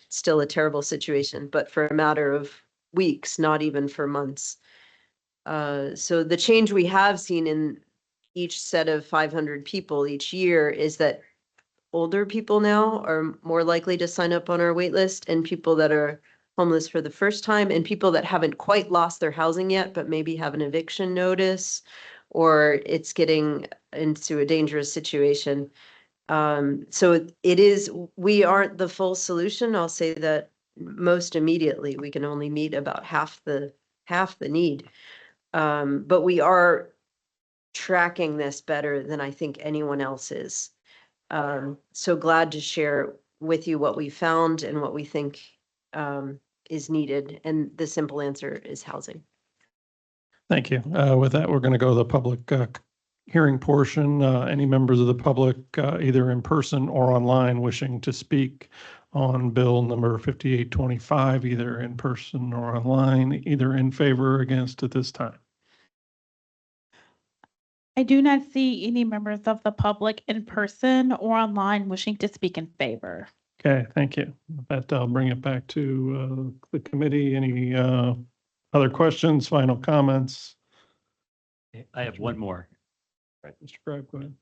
still a terrible situation, but for a matter of weeks, not even for months. So the change we have seen in each set of 500 people each year is that older people now are more likely to sign up on our wait list, and people that are homeless for the first time, and people that haven't quite lost their housing yet, but maybe have an eviction notice, or it's getting into a dangerous situation. So we aren't the full solution. I'll say that most immediately we can only meet about half the need. But we are tracking this better than I think anyone else is. So glad to share with you what we found and what we think is needed. And the simple answer is housing. Thank you. With that, we're going to go to the public hearing portion. Any members of the public, either in person or online, wishing to speak on bill number 5825, either in person or online, either in favor or against at this time? I do not see any members of the public in person or online wishing to speak in favor. Okay, thank you. With that, I'll bring it back to the committee. Any other questions, final comments? I have one more. Right, Mr. Gribe, go ahead.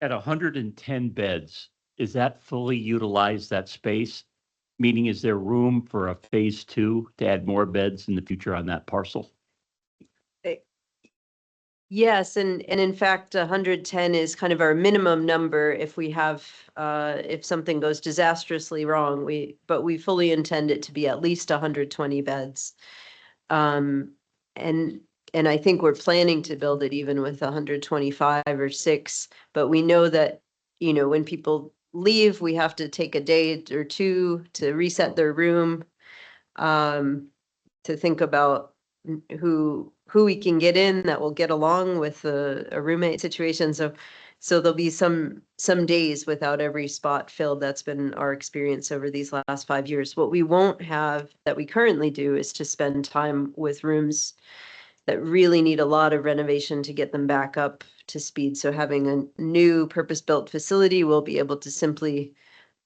At 110 beds, is that fully utilized, that space? Meaning, is there room for a phase 2 to add more beds in the future on that parcel? Yes, and in fact, 110 is kind of our minimum number if we have, if something goes disastrously wrong, but we fully intend it to be at least 120 beds. And I think we're planning to build it even with 125 or 6, but we know that, you know, when people leave, we have to take a day or two to reset their room, to think about who we can get in that will get along with a roommate situation. So there'll be some days without every spot filled. That's been our experience over these last 5 years. What we won't have that we currently do is to spend time with rooms that really need a lot of renovation to get them back up to speed. So having a new purpose-built facility, we'll be able to simply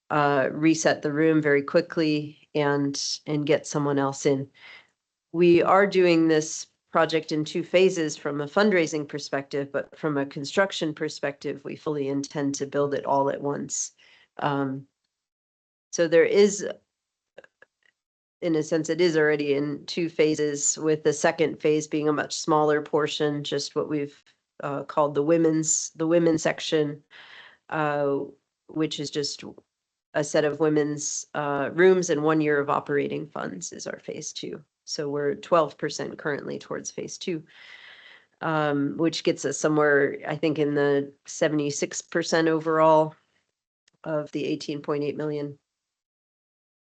reset the room very quickly and get someone else in. We are doing this project in 2 phases from a fundraising perspective, but from a construction perspective, we fully intend to build it all at once. So there is, in a sense, it is already in 2 phases, with the second phase being a much smaller portion, just what we've called the women's section, which is just a set of women's rooms and 1 year of operating funds is our phase 2. So we're 12% currently towards phase 2, which gets us somewhere, I think, in the 76% overall of the 18.8 million.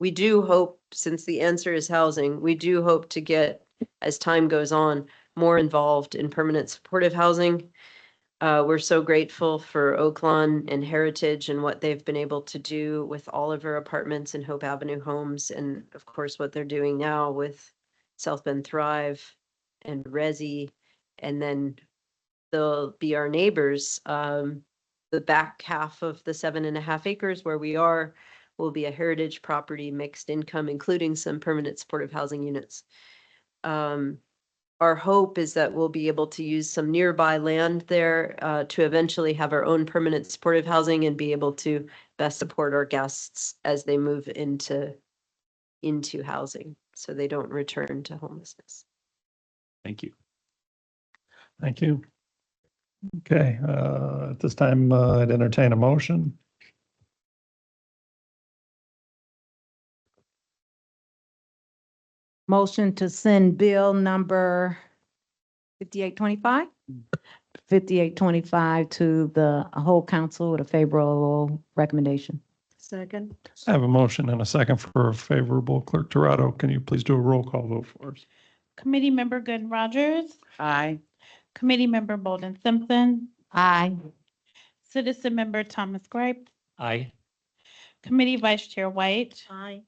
We do hope, since the answer is housing, we do hope to get, as time goes on, more involved in permanent supportive housing. We're so grateful for Oaklawn and Heritage and what they've been able to do with all of our apartments and Hope Avenue homes. And of course, what they're doing now with South Bend Thrive and Resi, and then they'll be our neighbors. The back half of the 7.5 acres where we are will be a heritage property, mixed income, including some permanent supportive housing units. Our hope is that we'll be able to use some nearby land there to eventually have our own permanent supportive housing and be able to best support our guests as they move into housing, so they don't return to homelessness. Thank you. Thank you. Okay, at this time, I'd entertain a motion. Motion to send bill number 5825? 5825 to the whole council with a favorable recommendation. Second. I have a motion and a second for a favorable. Clerk Torado, can you please do a roll call vote for us? Committee Member Gooden Rogers, Aye. Committee Member Bolden Simpson, Aye. Citizen Member Thomas Gripe, Aye. Committee Vice Chair White, Aye.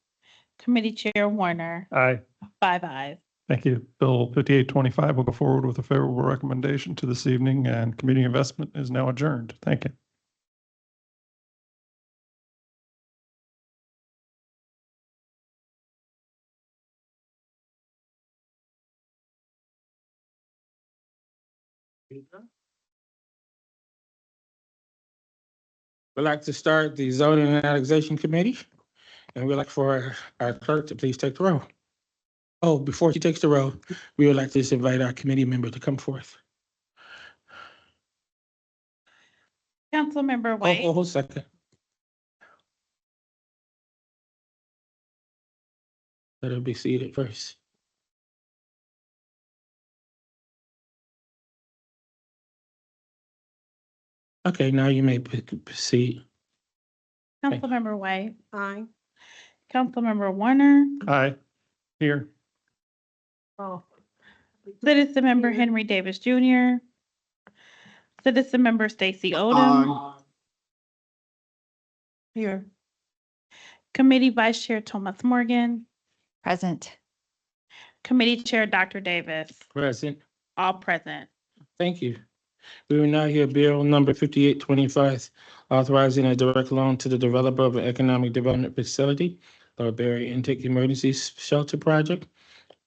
Committee Chair Warner, Aye. 5 ayes. Thank you. Bill 5825 will go forward with a favorable recommendation to this evening, and committee investment is now adjourned. Thank you. We'd like to start the zoning and annexation committee, and we'd like for our clerk to please take the roll. Oh, before she takes the roll, we would like to just invite our committee member to come forth. Councilmember Oh, White, hold a second. Let her be seated first. Okay, now you may proceed. Councilmember White, Aye. Councilmember Warner, Aye. Here. Oh. Citizen Member Henry Davis Jr., Citizen Member Stacy Odom. Here. Committee Vice Chair Thomas Morgan, Present. Committee Chair Dr. Davis, Present. all present. Thank you. We will now hear bill number 5825, authorizing a direct loan to the developer of an economic development facility, Lord Berry Intake Emergency Shelter Project.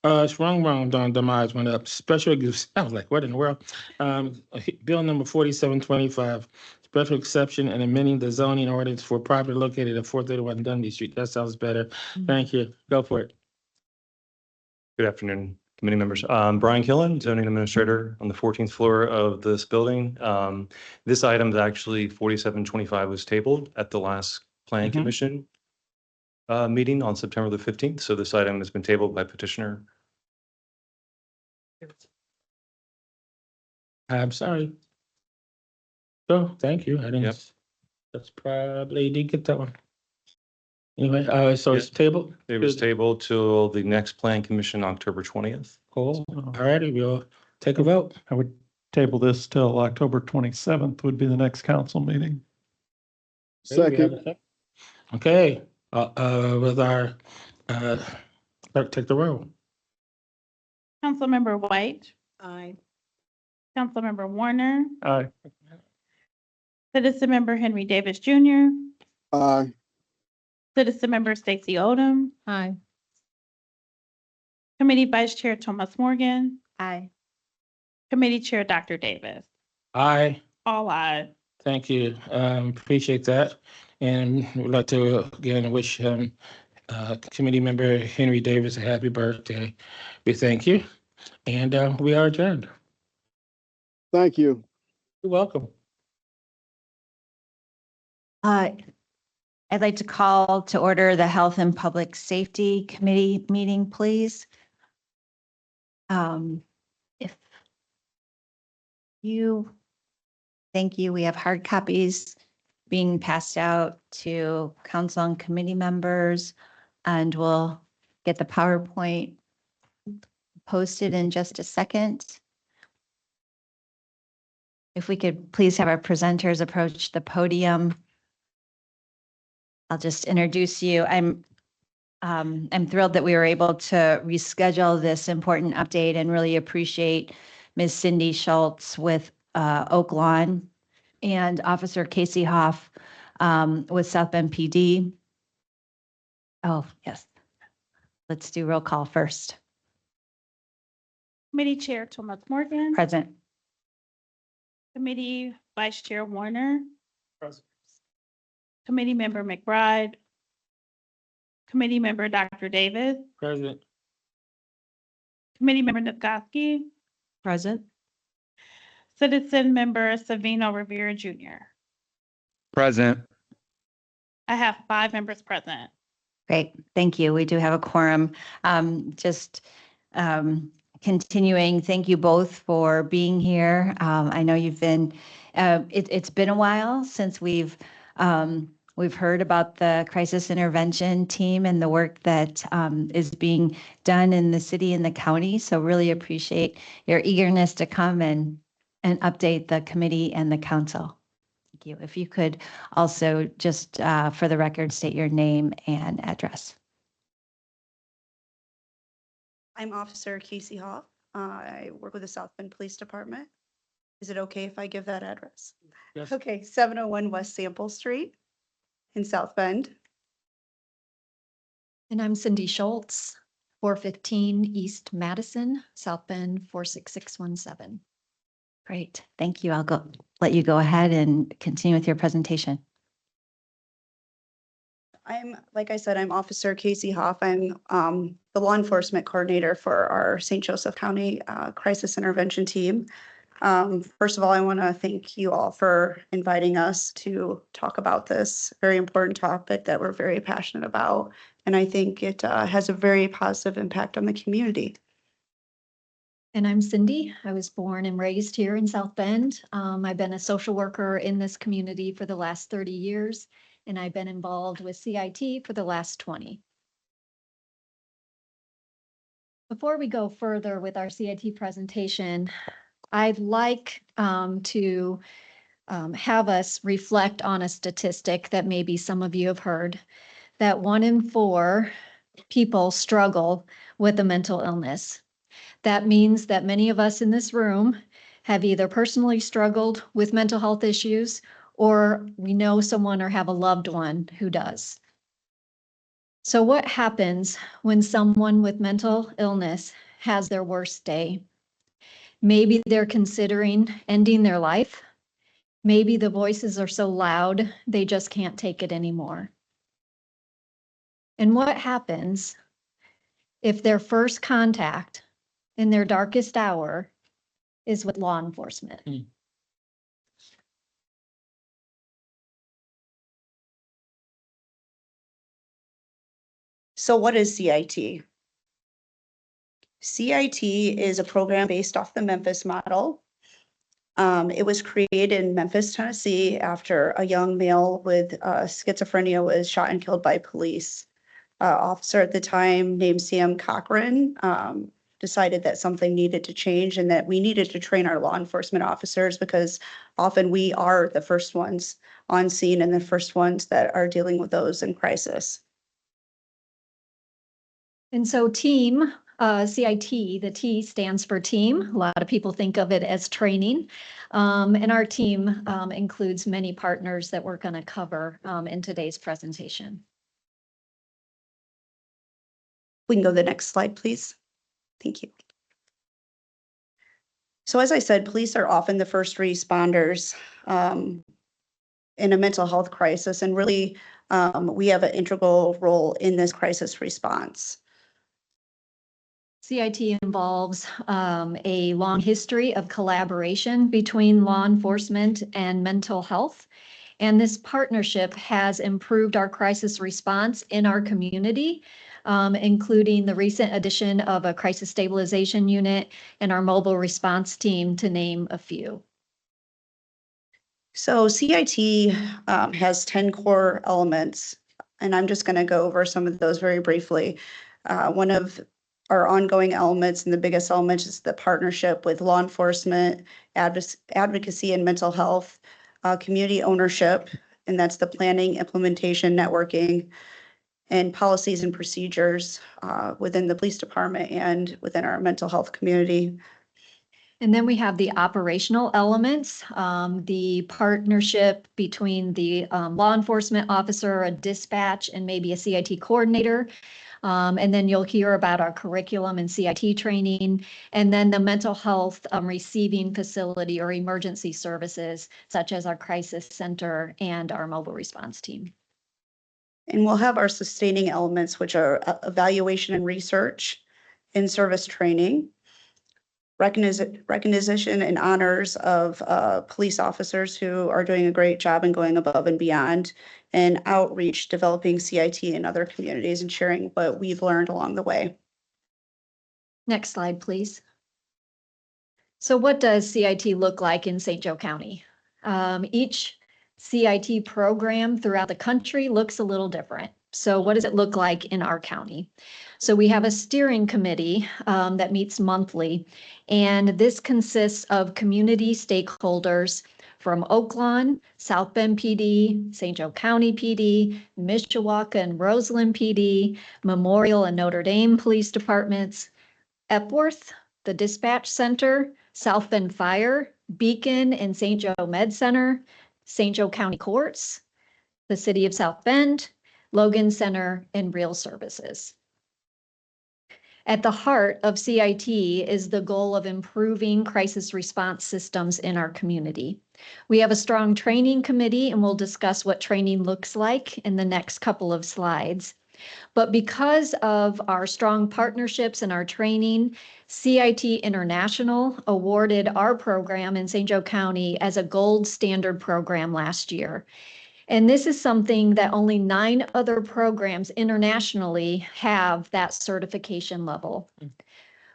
It's wrong, Don demise went up. Special, I was like, what in the world? Bill number 4725, special exception and amending the zoning ordinance for property located at 431 Dunby Street. That sounds better. Thank you. Go for it. Good afternoon, committee members. Brian Killen, zoning administrator on the 14th floor of this building. This item is actually 4725 was tabled at the last planning commission meeting on September the 15th. So this item has been tabled by petitioner. I'm sorry. Oh, thank you. I didn't. Yep. That's probably did get that one. Anyway, so it's tabled. It was tabled till the next plan commission, October 20th. Cool. All righty, we'll take a vote. I would table this till October 27th would be the next council meeting. Second. Okay, with our, clerk, take the roll. Councilmember White, Aye. Councilmember Warner, Aye. Citizen Member Henry Davis Jr., Aye. Citizen Member Stacy Odom, Aye. Committee Vice Chair Thomas Morgan, Aye. Committee Chair Dr. Davis, Aye, all ayes. thank you. Appreciate that. And would like to again wish committee member Henry Davis a happy birthday. We thank you. And we are adjourned. Thank you. You're welcome. I'd like to call to order the Health and Public Safety Committee meeting, please. If you, thank you. We have hard copies being passed out to council and committee members, and we'll get the PowerPoint posted in just a second. If we could please have our presenters approach the podium. I'll just introduce you. I'm thrilled that we were able to reschedule this important update and really appreciate Ms. Cindy Schultz with Oak Lawn and Officer Casey Hoff with South Bend PD. Oh, yes. Let's do roll call first. Committee Chair Thomas Morgan. Present. Committee Vice Chair Warner. Present. Committee Member McBride. Committee Member Dr. Davis. Present. Committee Member Niskoski. Present. Citizen Member Savino Rivera Jr. Present. I have 5 members present. Great, thank you. We do have a quorum. Continuing, thank you both for being here. I know you've been, it's been a while since we've heard about the crisis intervention team and the work that is being done in the city and the county. So really appreciate your eagerness to come and update the committee and the council. Thank you. If you could also just for the record, state your name and address. I'm Officer Casey Hoff. I work with the South Bend Police Department. Is it okay if I give that address? Yes. Okay, 701 West Sample Street in South Bend. And I'm Cindy Schultz, 415 East Madison, South Bend 46617. Great, thank you. I'll let you go ahead and continue with your presentation. Like I said, I'm Officer Casey Hoff. I'm the law enforcement coordinator for our St. Joseph County Crisis Intervention Team. First of all, I want to thank you all for inviting us to talk about this very important topic that we're very passionate about. And I think it has a very positive impact on the community. And I'm Cindy. I was born and raised here in South Bend. I've been a social worker in this community for the last 30 years. and I've been involved with CIT for the last 20. Before we go further with our CIT presentation, I'd like to have us reflect on a statistic that maybe some of you have heard, that 1 in 4 people struggle with a mental illness. That means that many of us in this room have either personally struggled with mental health issues, or we know someone or have a loved one who does. So what happens when someone with mental illness has their worst day? Maybe they're considering ending their life. Maybe the voices are so loud, they just can't take it anymore. And what happens if their first contact in their darkest hour is with law enforcement? So what is CIT? CIT is a program based off the Memphis model. It was created in Memphis, Tennessee, after a young male with schizophrenia was shot and killed by police. Officer at the time named Sam Cochran decided that something needed to change and that we needed to train our law enforcement officers, because often we are the first ones on scene and the first ones that are dealing with those in crisis. And so team, CIT, the T stands for team. A lot of people think of it as training. And our team includes many partners that we're going to cover in today's presentation. We can go to the next slide, please. Thank you. So as I said, police are often the first responders in a mental health crisis, and really we have an integral role in this crisis response. CIT involves a long history of collaboration between law enforcement and mental health. And this partnership has improved our crisis response in our community, including the recent addition of a crisis stabilization unit and our mobile response team, to name a few. So CIT has 10 core elements, and I'm just going to go over some of those very briefly. One of our ongoing elements and the biggest element is the partnership with law enforcement, advocacy and mental health, community ownership, and that's the planning, implementation, networking, and policies and procedures within the police department and within our mental health community. And then we have the operational elements, the partnership between the law enforcement officer, a dispatch, and maybe a CIT coordinator. And then you'll hear about our curriculum and CIT training, and then the mental health receiving facility or emergency services, such as our crisis center and our mobile response team. And we'll have our sustaining elements, which are evaluation and research, in-service training, recognition and honors of police officers who are doing a great job and going above and beyond, and outreach, developing CIT in other communities and sharing what we've learned along the way. Next slide, please. So what does CIT look like in St. Joe County? Each CIT program throughout the country looks a little different. So what does it look like in our county? So we have a steering committee that meets monthly, and this consists of community stakeholders from Oaklawn, South Bend PD, St. Joe County PD, Mishawaka and Roseland PD, Memorial and Notre Dame Police Departments, Epworth, the Dispatch Center, South Bend Fire, Beacon and St. Joe Med Center, St. Joe County Courts, the City of South Bend, Logan Center, and Real Services. At the heart of CIT is the goal of improving crisis response systems in our community. We have a strong training committee, and we'll discuss what training looks like in the next couple of slides. But because of our strong partnerships and our training, CIT International awarded our program in St. Joe County as a gold standard program last year. And this is something that only 9 other programs internationally have that certification level.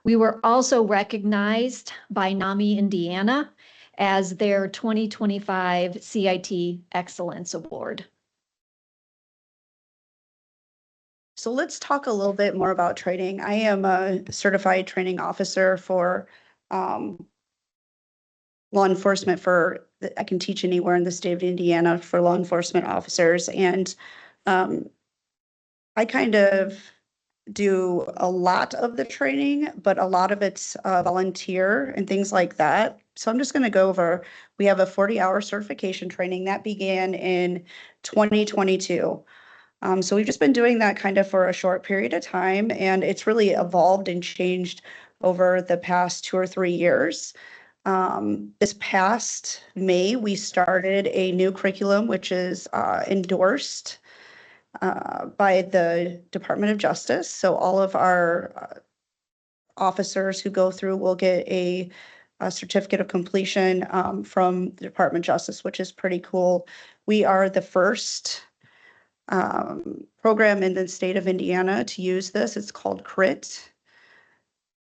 We were also recognized by NAMI Indiana as their 2025 CIT Excellence Award. So let's talk a little bit more about training. I am a certified training officer for law enforcement I can teach anywhere in the state of Indiana for law enforcement officers. And I kind of do a lot of the training, but a lot of it's volunteer and things like that. So I'm just going to go over, we have a 40-hour certification training that began in 2022. So we've just been doing that kind of for a short period of time, and it's really evolved and changed over the past 2 or 3 years. This past May, we started a new curriculum, which is endorsed by the Department of Justice. So all of our officers who go through will get a certificate of completion from the Department of Justice, which is pretty cool. We are the first program in the state of Indiana to use this. It's called CRIT.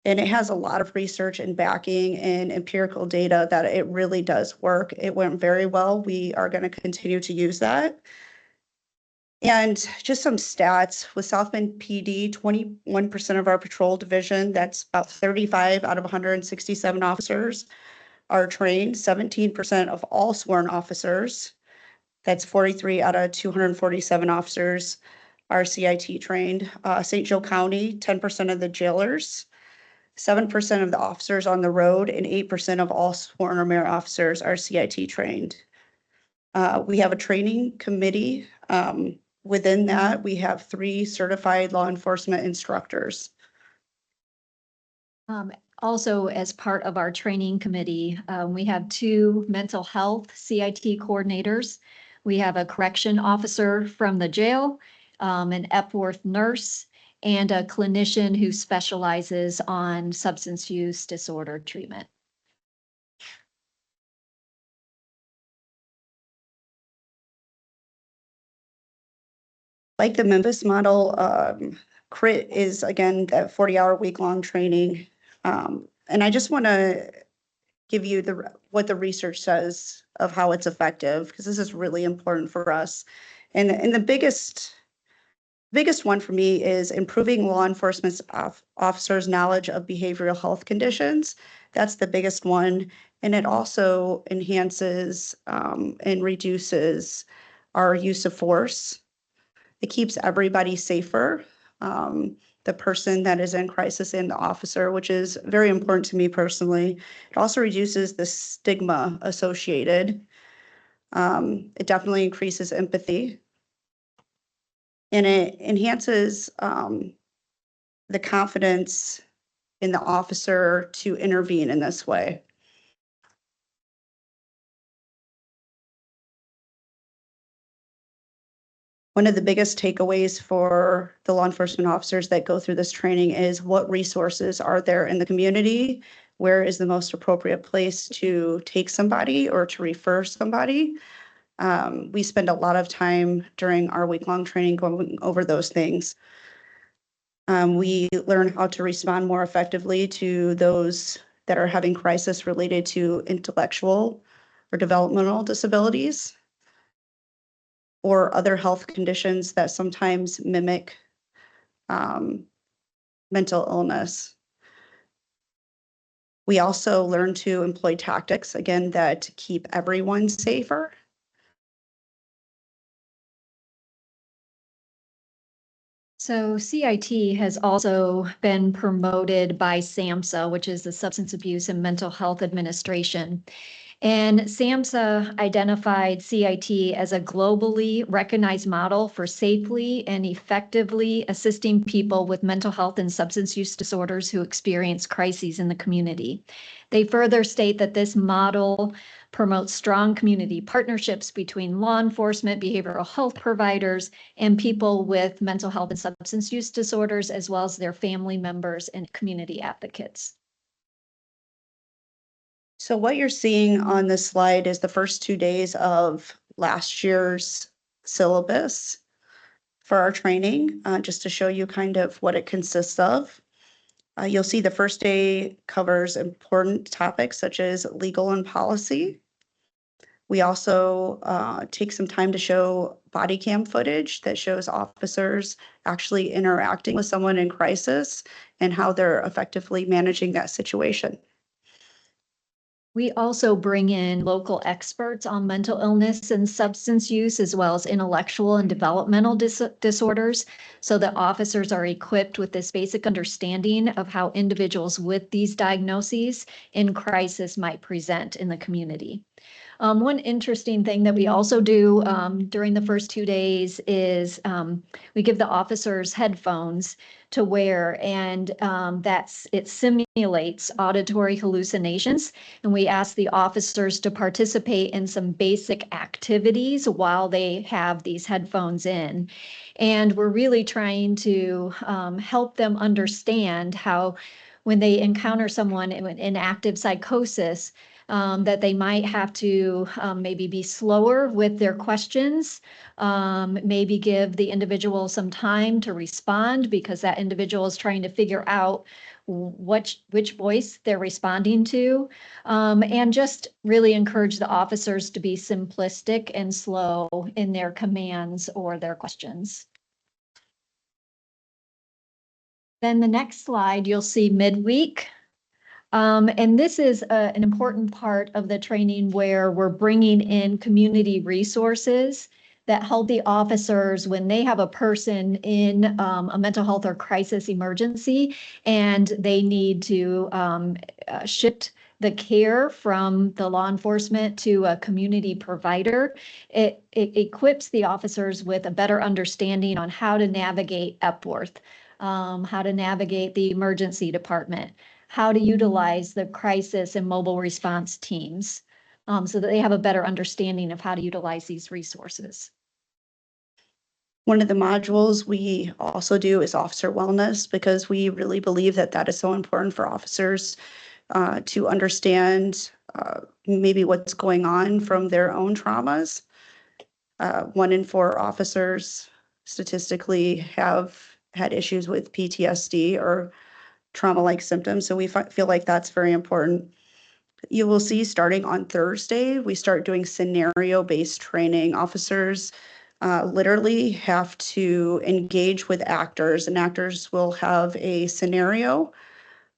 And it has a lot of research and backing and empirical data that it really does work. It went very well. We are going to continue to use that. And just some stats with South Bend PD, 21% of our patrol division, that's about 35 out of 167 officers are trained, 17% of all sworn officers, that's 43 out of 247 officers are CIT trained. St. Joe County, 10% of the jailers, 7% of the officers on the road, and 8% of all sworn or merit officers are CIT trained. We have a training committee. Within that, we have 3 certified law enforcement instructors. Also, as part of our training committee, we have 2 mental health CIT coordinators. We have a correction officer from the jail, an Epworth nurse, and a clinician who specializes on substance use disorder treatment. Like the Memphis model, CRIT is, again, that 40-hour week-long training. And I just want to give you what the research says of how it's effective, because this is really important for us. And the biggest one for me is improving law enforcement officers' knowledge of behavioral health conditions. That's the biggest one. And it also enhances and reduces our use of force. It keeps everybody safer, the person that is in crisis and the officer, which is very important to me personally. It also reduces the stigma associated. It definitely increases empathy. And it enhances the confidence in the officer to intervene in this way. One of the biggest takeaways for the law enforcement officers that go through this training is what resources are there in the community? Where is the most appropriate place to take somebody or to refer somebody? We spend a lot of time during our week-long training going over those things. We learn how to respond more effectively to those that are having crisis related to intellectual or developmental disabilities, or other health conditions that sometimes mimic mental illness. We also learn to employ tactics, again, that keep everyone safer. So CIT has also been promoted by SAMHSA, which is the Substance Abuse and Mental Health Administration. And SAMHSA identified CIT as a globally recognized model for safely and effectively assisting people with mental health and substance use disorders who experience crises in the community. They further state that this model promotes strong community partnerships between law enforcement, behavioral health providers, and people with mental health and substance use disorders, as well as their family members and community advocates. So what you're seeing on this slide is the first 2 days of last year's syllabus for our training, just to show you kind of what it consists of. You'll see the first day covers important topics such as legal and policy. We also take some time to show body cam footage that shows officers actually interacting with someone in crisis and how they're effectively managing that situation. We also bring in local experts on mental illness and substance use, as well as intellectual and developmental disorders, so that officers are equipped with this basic understanding of how individuals with these diagnoses in crisis might present in the community. One interesting thing that we also do during the first 2 days is we give the officers headphones to wear, and it simulates auditory hallucinations. And we ask the officers to participate in some basic activities while they have these headphones in. And we're really trying to help them understand how when they encounter someone in active psychosis, that they might have to maybe be slower with their questions, maybe give the individual some time to respond because that individual is trying to figure out which voice they're responding to, and just really encourage the officers to be simplistic and slow in their commands or their questions. Then the next slide, you'll see midweek. And this is an important part of the training where we're bringing in community resources that help the officers when they have a person in a mental health or crisis emergency and they need to shift the care from the law enforcement to a community provider. It equips the officers with a better understanding on how to navigate Epworth, how to navigate the emergency department, how to utilize the crisis and mobile response teams, so that they have a better understanding of how to utilize these resources. One of the modules we also do is officer wellness, because we really believe that that is so important for officers to understand maybe what's going on from their own traumas. 1 in 4 officers statistically have had issues with PTSD or trauma-like symptoms. So we feel like that's very important. You will see starting on Thursday, we start doing scenario-based training. Officers literally have to engage with actors, and actors will have a scenario,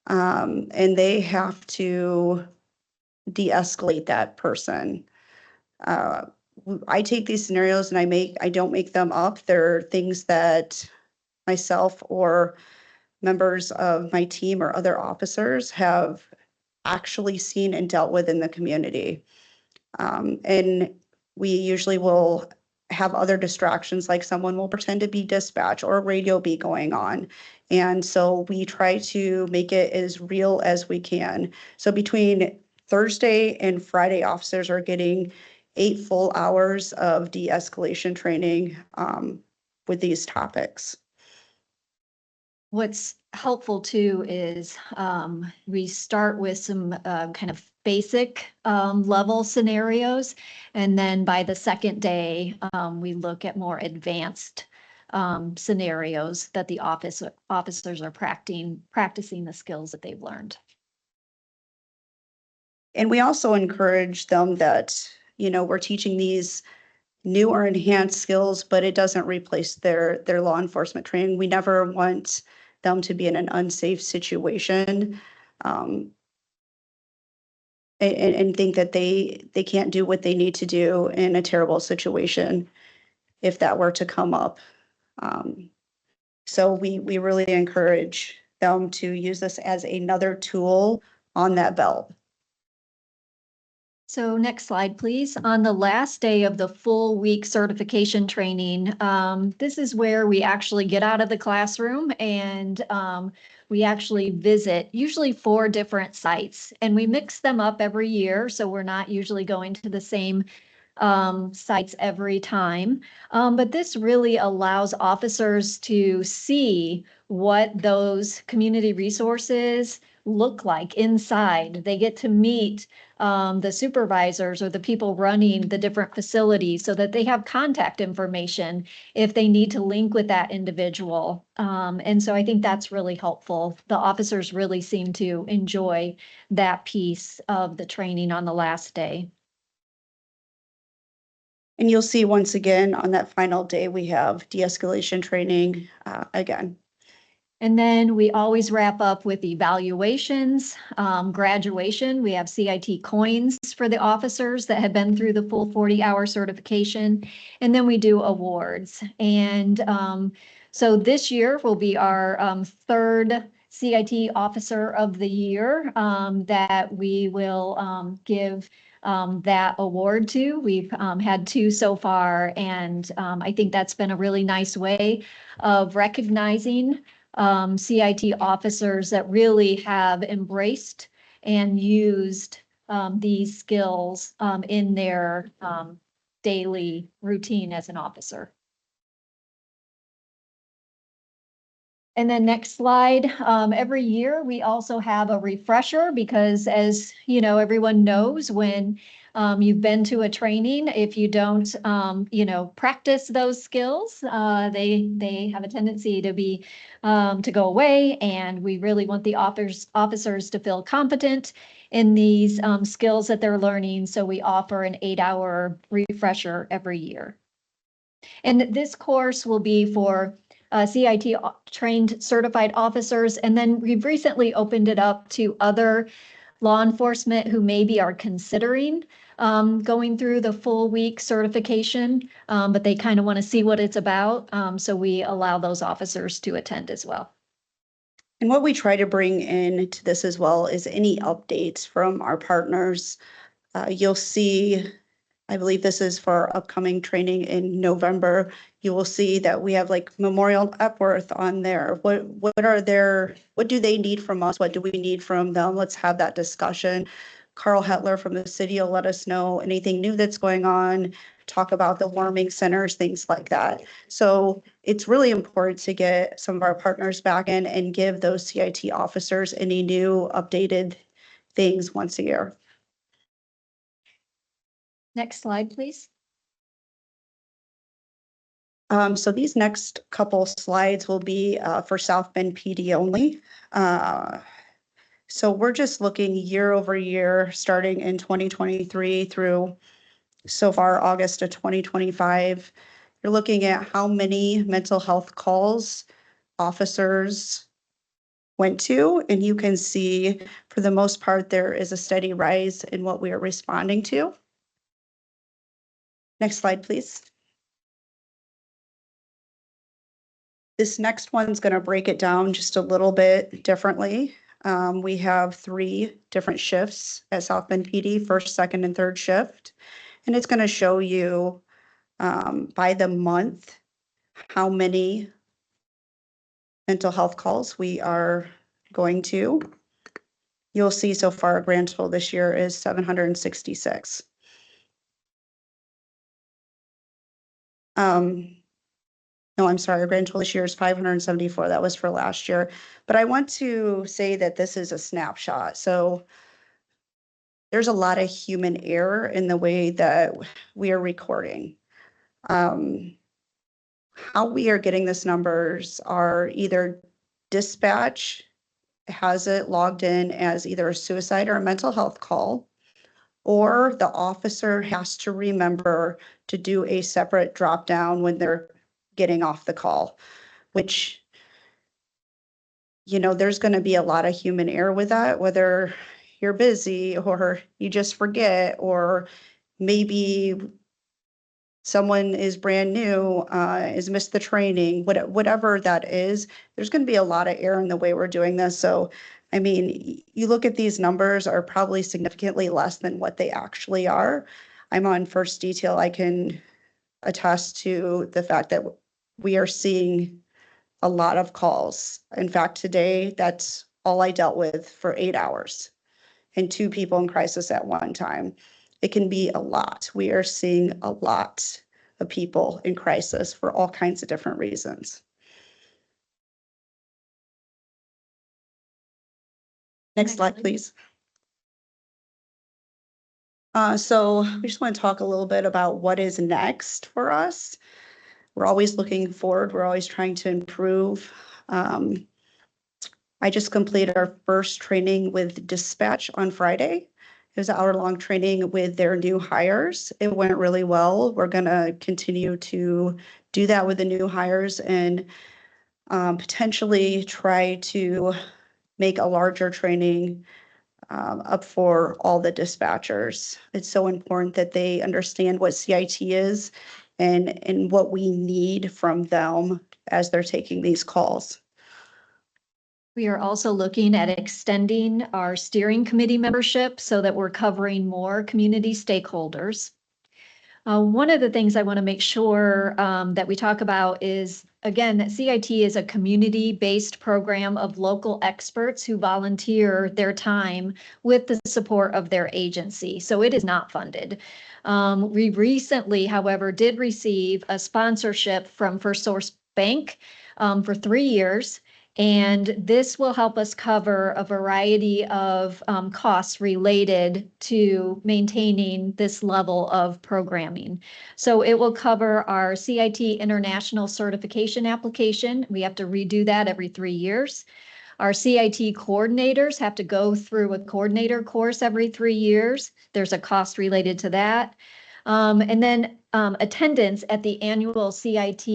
and they have to de-escalate that person. I take these scenarios and I don't make them up. They're things that myself or members of my team or other officers have actually seen and dealt with in the community. And we usually will have other distractions, like someone will pretend to be dispatch or a radio be going on. And so we try to make it as real as we can. So between Thursday and Friday, officers are getting 8 full hours of de-escalation training with these topics. What's helpful too is we start with some kind of basic level scenarios. And then by the second day, we look at more advanced scenarios that the officers are practicing the skills that they've learned. And we also encourage them that, we're teaching these new or enhanced skills, but it doesn't replace their law enforcement training. We never want them to be in an unsafe situation and think that they can't do what they need to do in a terrible situation if that were to come up. So we really encourage them to use this as another tool on that belt. So next slide, please. On the last day of the full week certification training, this is where we actually get out of the classroom and we actually visit usually 4 different sites, and we mix them up every year. So we're not usually going to the same sites every time. But this really allows officers to see what those community resources look like inside. They get to meet the supervisors or the people running the different facilities so that they have contact information if they need to link with that individual. And so I think that's really helpful. The officers really seem to enjoy that piece of the training on the last day. And you'll see once again on that final day, we have de-escalation training again. And then we always wrap up with evaluations, graduation. We have CIT coins for the officers that have been through the full 40-hour certification. And then we do awards. And so this year will be our third CIT Officer of the Year that we will give that award to. We've had 2 so far, and I think that's been a really nice way of recognizing CIT officers that really have embraced and used these skills in their daily routine as an officer. And then next slide, every year we also have a refresher because as you know, everyone knows when you've been to a training, if you don't, practice those skills, they have a tendency to be, to go away. And we really want the officers to feel competent in these skills that they're learning. So we offer an 8-hour refresher every year. And this course will be for CIT trained certified officers. And then we've recently opened it up to other law enforcement who maybe are considering going through the full week certification, but they kind of want to see what it's about. So we allow those officers to attend as well. And what we try to bring in to this as well is any updates from our partners. You'll see, I believe this is for our upcoming training in November. You will see that we have like Memorial Epworth on there. What do they need from us? What do we need from them? Let's have that discussion. Carl Hetler from the city will let us know anything new that's going on, talk about the warming centers, things like that. So it's really important to get some of our partners back in and give those CIT officers any new updated things once a year. Next slide, please. So these next couple slides will be for South Bend PD only. So we're just looking year over year, starting in 2023 through so far August of 2025. You're looking at how many mental health calls officers went to, and you can see for the most part, there is a steady rise in what we are responding to. Next slide, please. This next one's going to break it down just a little bit differently. We have 3 different shifts at South Bend PD, first, second, and third shift. And it's going to show you by the month how many mental health calls we are going to. You'll see so far a grand total this year is 766. No, I'm sorry, our grand total this year is 574. That was for last year. But I want to say that this is a snapshot. So there's a lot of human error in the way that we are recording. How we are getting these numbers are either dispatch has it logged in as either a suicide or a mental health call, or the officer has to remember to do a separate drop down when they're getting off the call, which, there's going to be a lot of human error with that, whether you're busy or you just forget, or maybe someone is brand new, has missed the training, whatever that is, there's going to be a lot of error in the way we're doing this. So, I mean, you look at these numbers are probably significantly less than what they actually are. I'm on First Detail. I can attest to the fact that we are seeing a lot of calls. In fact, today, that's all I dealt with for 8 hours and 2 people in crisis at one time. It can be a lot. We are seeing a lot of people in crisis for all kinds of different reasons. Next slide, please. So we just want to talk a little bit about what is next for us. We're always looking forward. We're always trying to improve. I just completed our first training with dispatch on Friday, It was an hour-long training with their new hires. It went really well. We're gonna continue to do that with the new hires and potentially try to make a larger training up for all the dispatchers. It's so important that they understand what CIT is and what we need from them as they're taking these calls. We are also looking at extending our steering committee membership so that we're covering more community stakeholders. One of the things I want to make sure that we talk about is, again, that CIT is a community-based program of local experts who volunteer their time with the support of their agency. So it is not funded. We recently, however, did receive a sponsorship from First Source Bank for 3 years. And this will help us cover a variety of costs related to maintaining this level of programming. So it will cover our CIT International Certification application. We have to redo that every 3 years. Our CIT coordinators have to go through a coordinator course every 3 years. There's a cost related to that. And then attendance at the annual CIT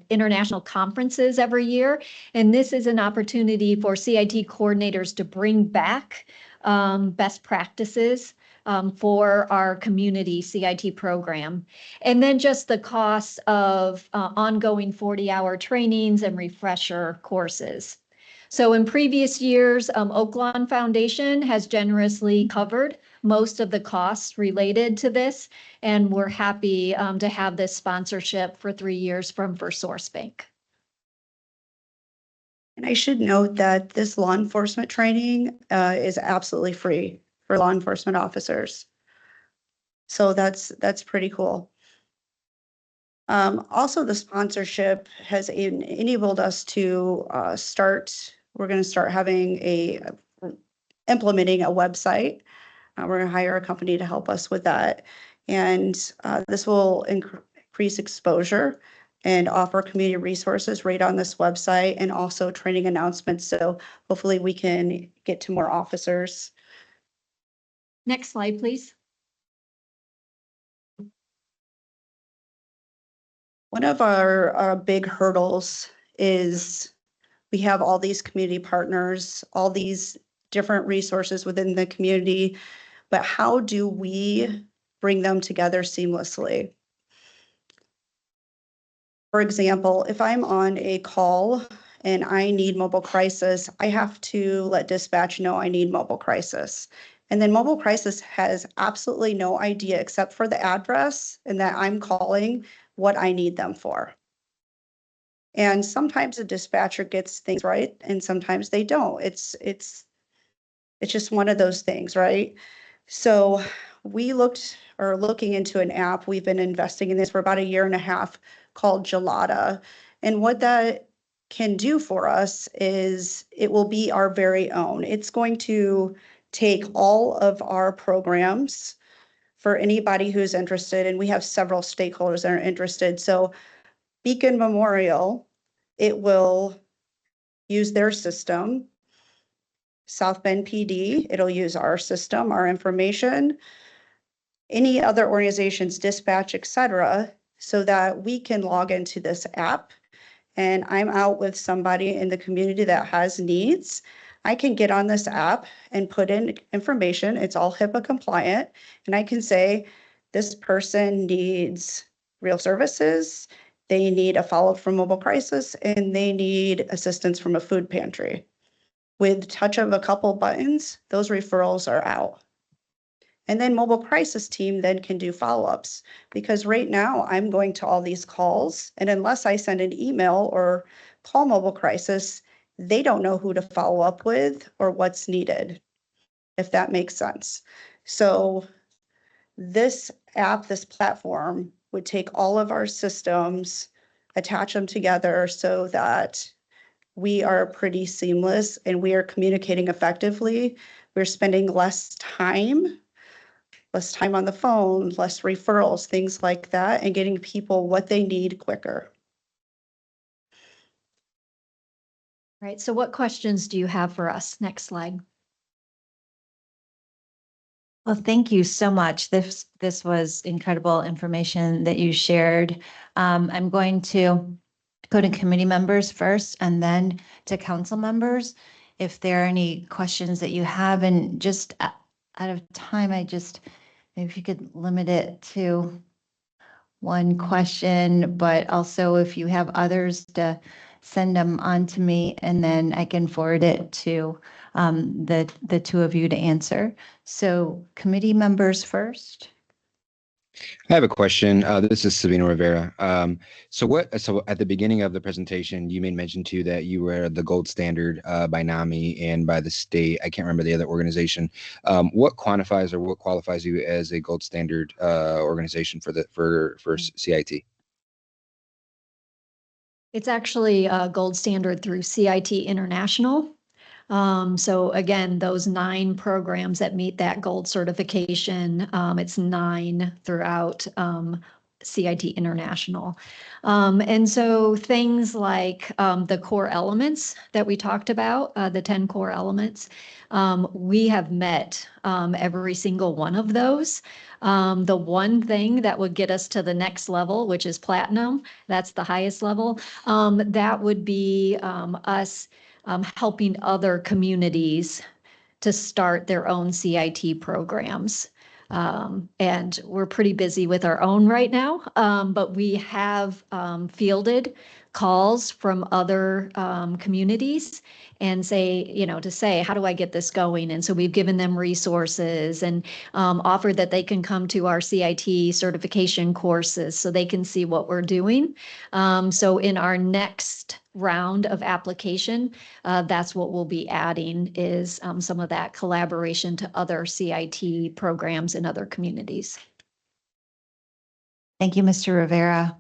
international conferences every year. And this is an opportunity for CIT coordinators to bring back best practices for our community CIT program. And then just the costs of ongoing 40-hour trainings and refresher courses. So in previous years, Oaklawn Foundation has generously covered most of the costs related to this, and we're happy to have this sponsorship for 3 years from First Source Bank. And I should note that this law enforcement training is absolutely free for law enforcement officers. So that's pretty cool. Also, the sponsorship has enabled us to we're going to start implementing a website. We're going to hire a company to help us with that. And this will increase exposure and offer community resources right on this website and also training announcements. So hopefully we can get to more officers. Next slide, please. One of our big hurdles is we have all these community partners, all these different resources within the community, but how do we bring them together seamlessly? For example, if I'm on a call and I need mobile crisis, I have to let dispatch know I need mobile crisis. And then mobile crisis has absolutely no idea except for the address and that I'm calling what I need them for. And sometimes a dispatcher gets things right and sometimes they don't. It's just one of those things, right? So we are looking into an app. We've been investing in this for about 1.5 years called Gelada. And what that can do for us is it will be our very own. It's going to take all of our programs for anybody who's interested, and we have several stakeholders that are interested. So Beacon Memorial, it will use their system. South Bend PD, it'll use our system, our information. Any other organizations, dispatch, etc., so that we can log into this app and I'm out with somebody in the community that has needs. I can get on this app and put in information. It's all HIPAA compliant. And I can say, this person needs real services. They need a follow-up from mobile crisis and they need assistance from a food pantry. With touch of a couple buttons, those referrals are out. And then mobile crisis team then can do follow-ups because right now I'm going to all these calls and unless I send an email or call mobile crisis, they don't know who to follow up with or what's needed, if that makes sense. So this app, this platform would take all of our systems, attach them together so that we are pretty seamless and we are communicating effectively. We're spending less time on the phone, less referrals, things like that, and getting people what they need quicker. Right, so what questions do you have for us? Next slide. Well, thank you so much. This was incredible information that you shared. I'm going to go to committee members first and then to council members. If there are any questions that you have, and just out of time, maybe if you could limit it to one question, but also if you have others to send them on to me, and then I can forward it to the two of you to answer. So committee members first. I have a question. This is Sabino Rivera. So at the beginning of the presentation, you made mention to that you were the gold standard by NAMI and by the state. I can't remember the other organization. What quantifies or what qualifies you as a gold standard organization for CIT? It's actually a gold standard through CIT International. So again, those 9 programs that meet that gold certification, it's 9 throughout CIT International. And so things like the core elements that we talked about, the 10 core elements, we have met every single one of those. The one thing that would get us to the next level, which is platinum, that's the highest level, that would be us helping other communities to start their own CIT programs. And we're pretty busy with our own right now, but we have fielded calls from other communities and to say, how do I get this going? And so we've given them resources and offered that they can come to our CIT certification courses so they can see what we're doing. So in our next round of application, that's what we'll be adding is some of that collaboration to other CIT programs in other communities. Thank you, Mr. Rivera.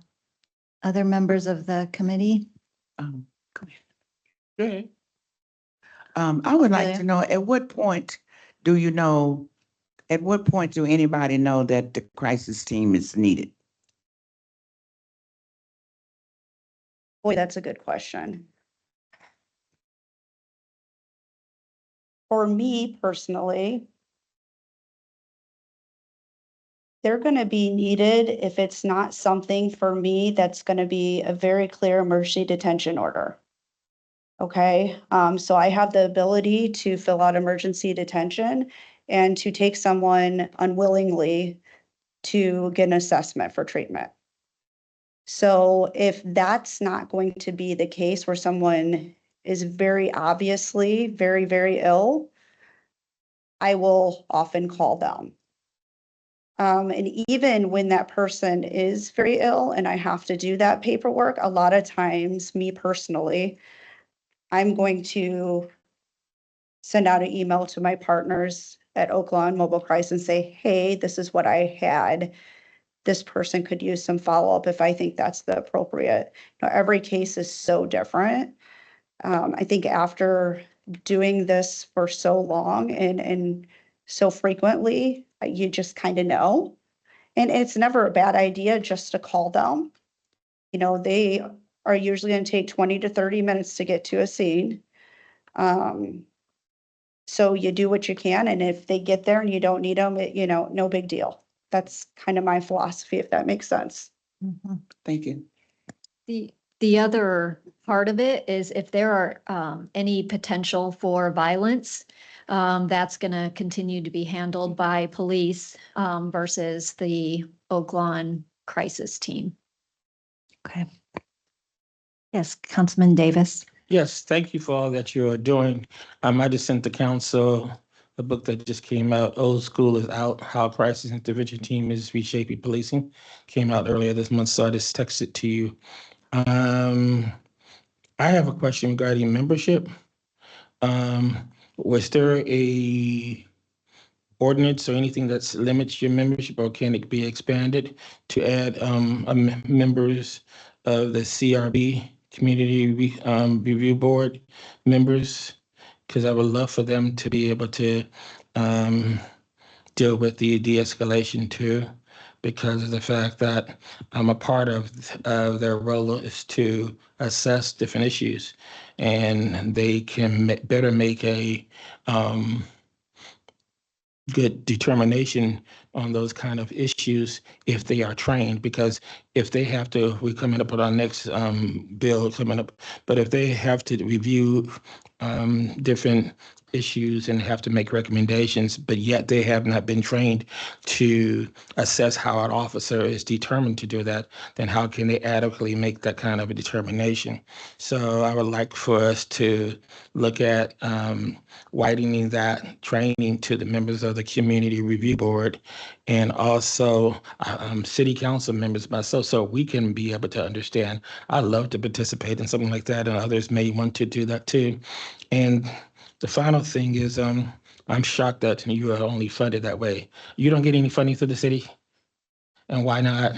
Other members of the committee? Go ahead. I would like to know, at what point do anybody know that the crisis team is needed? Boy, that's a good question. For me personally, they're going to be needed if it's not something for me that's going to be a very clear emergency detention order. Okay, so I have the ability to fill out emergency detention and to take someone unwillingly to get an assessment for treatment. So if that's not going to be the case where someone is very obviously very, very ill, I will often call them. And even when that person is very ill and I have to do that paperwork, a lot of times, me personally, I'm going to send out an email to my partners at Oaklawn Mobile Crisis and say, hey, this is what I had. This person could use some follow-up if I think that's the appropriate. Every case is so different. I think after doing this for so long and so frequently, you just kind of know. And it's never a bad idea just to call them. They are usually going to take 20 to 30 minutes to get to a scene. So you do what you can. And if they get there and you don't need them, no big deal. That's kind of my philosophy, if that makes sense. Mm-hmm. Thank you. The other part of it is if there are any potential for violence, that's going to continue to be handled by police versus the Oaklawn crisis team. Okay. Yes, Councilman Davis. Yes, thank you for all that you are doing. I just sent the council a book that just came out, Old School is Out, How Crisis Intervention Team is Reshaping Policing. Came out earlier this month, so I just texted to you. I have a question regarding membership. Was there a ordinance or anything that limits your membership, or can it be expanded to add members of the CRB, Community Review Board members? Because I would love for them to be able to deal with the de-escalation too, because of the fact that I'm a part of their role is to assess different issues, and they can better make a good determination on those kind of issues if they are trained, because if they have to, we're coming up with our next bill coming up, but if they have to review different issues and have to make recommendations, but yet they have not been trained to assess how an officer is determined to do that, then how can they adequately make that kind of a determination? So I would like for us to look at widening that training to the members of the Community Review Board and also city council members myself, so we can be able to understand. I'd love to participate in something like that, and others may want to do that too. And the final thing is, I'm shocked that you are only funded that way. You don't get any funding through the city? And why not?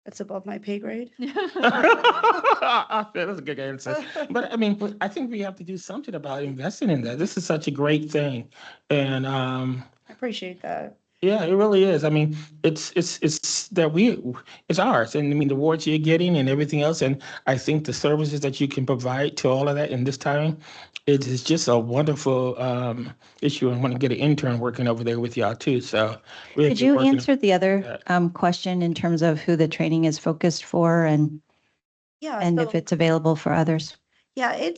That's above my pay grade. That's a good answer. But I mean, I think we have to do something about investing in that. This is such a great thing. And I appreciate that. yeah, it really is. I mean, it's that it's ours. And I mean, the awards you're getting and everything else. And I think the services that you can provide to all of that in this time, it is just a wonderful issue. I want to get an intern working over there with y'all too. So Could you answer the other question in terms of who the training is focused for and Yeah. if so- it's available for others? Yeah,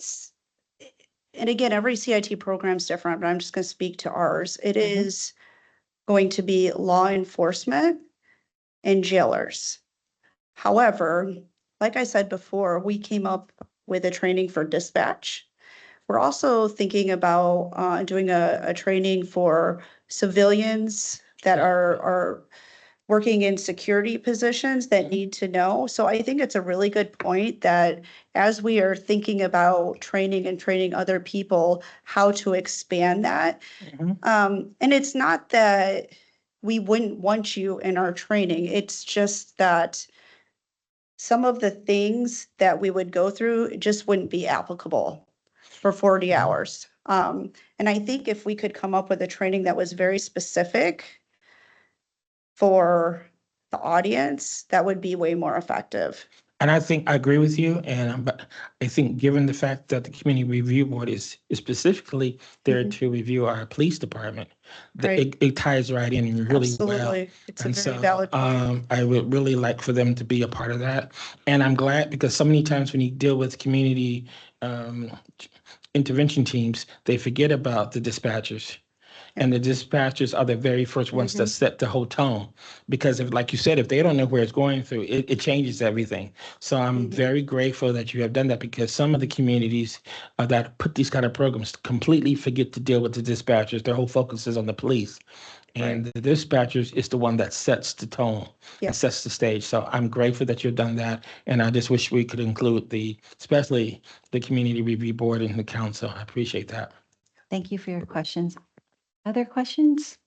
and again, every CIT program is different, but I'm just going to speak to ours. It is going to be law enforcement and jailers. However, like I said before, we came up with a training for dispatch. We're also thinking about doing a training for civilians that are working in security positions that need to know. So I think it's a really good point that as we are thinking about training and training other people, how to expand that. And it's not that we wouldn't want you in our training. It's just that some of the things that we would go through just wouldn't be applicable for 40 hours. And I think if we could come up with a training that was very specific for the audience, that would be way more effective. And I think I agree with you. And but I think given the fact that the Community Review Board is specifically there to review our police department, it ties right in really well. Absolutely. It's a And very so valid point. I would really like for them to be a part of that. And I'm glad because so many times when you deal with community intervention teams, they forget about the dispatchers. And the dispatchers are the very first ones that set the whole tone. Because if, like you said, if they don't know where it's going through, it changes everything. So I'm very grateful that you have done that because some of the communities that put these kind of programs completely forget to deal with the dispatchers. Their whole focus is on the police. And the dispatchers is the one that sets the tone, and sets the stage. So I'm grateful that you've done that. And I just wish we could include especially the Community Review Board and the council. I appreciate that. Thank you for your questions. Other questions?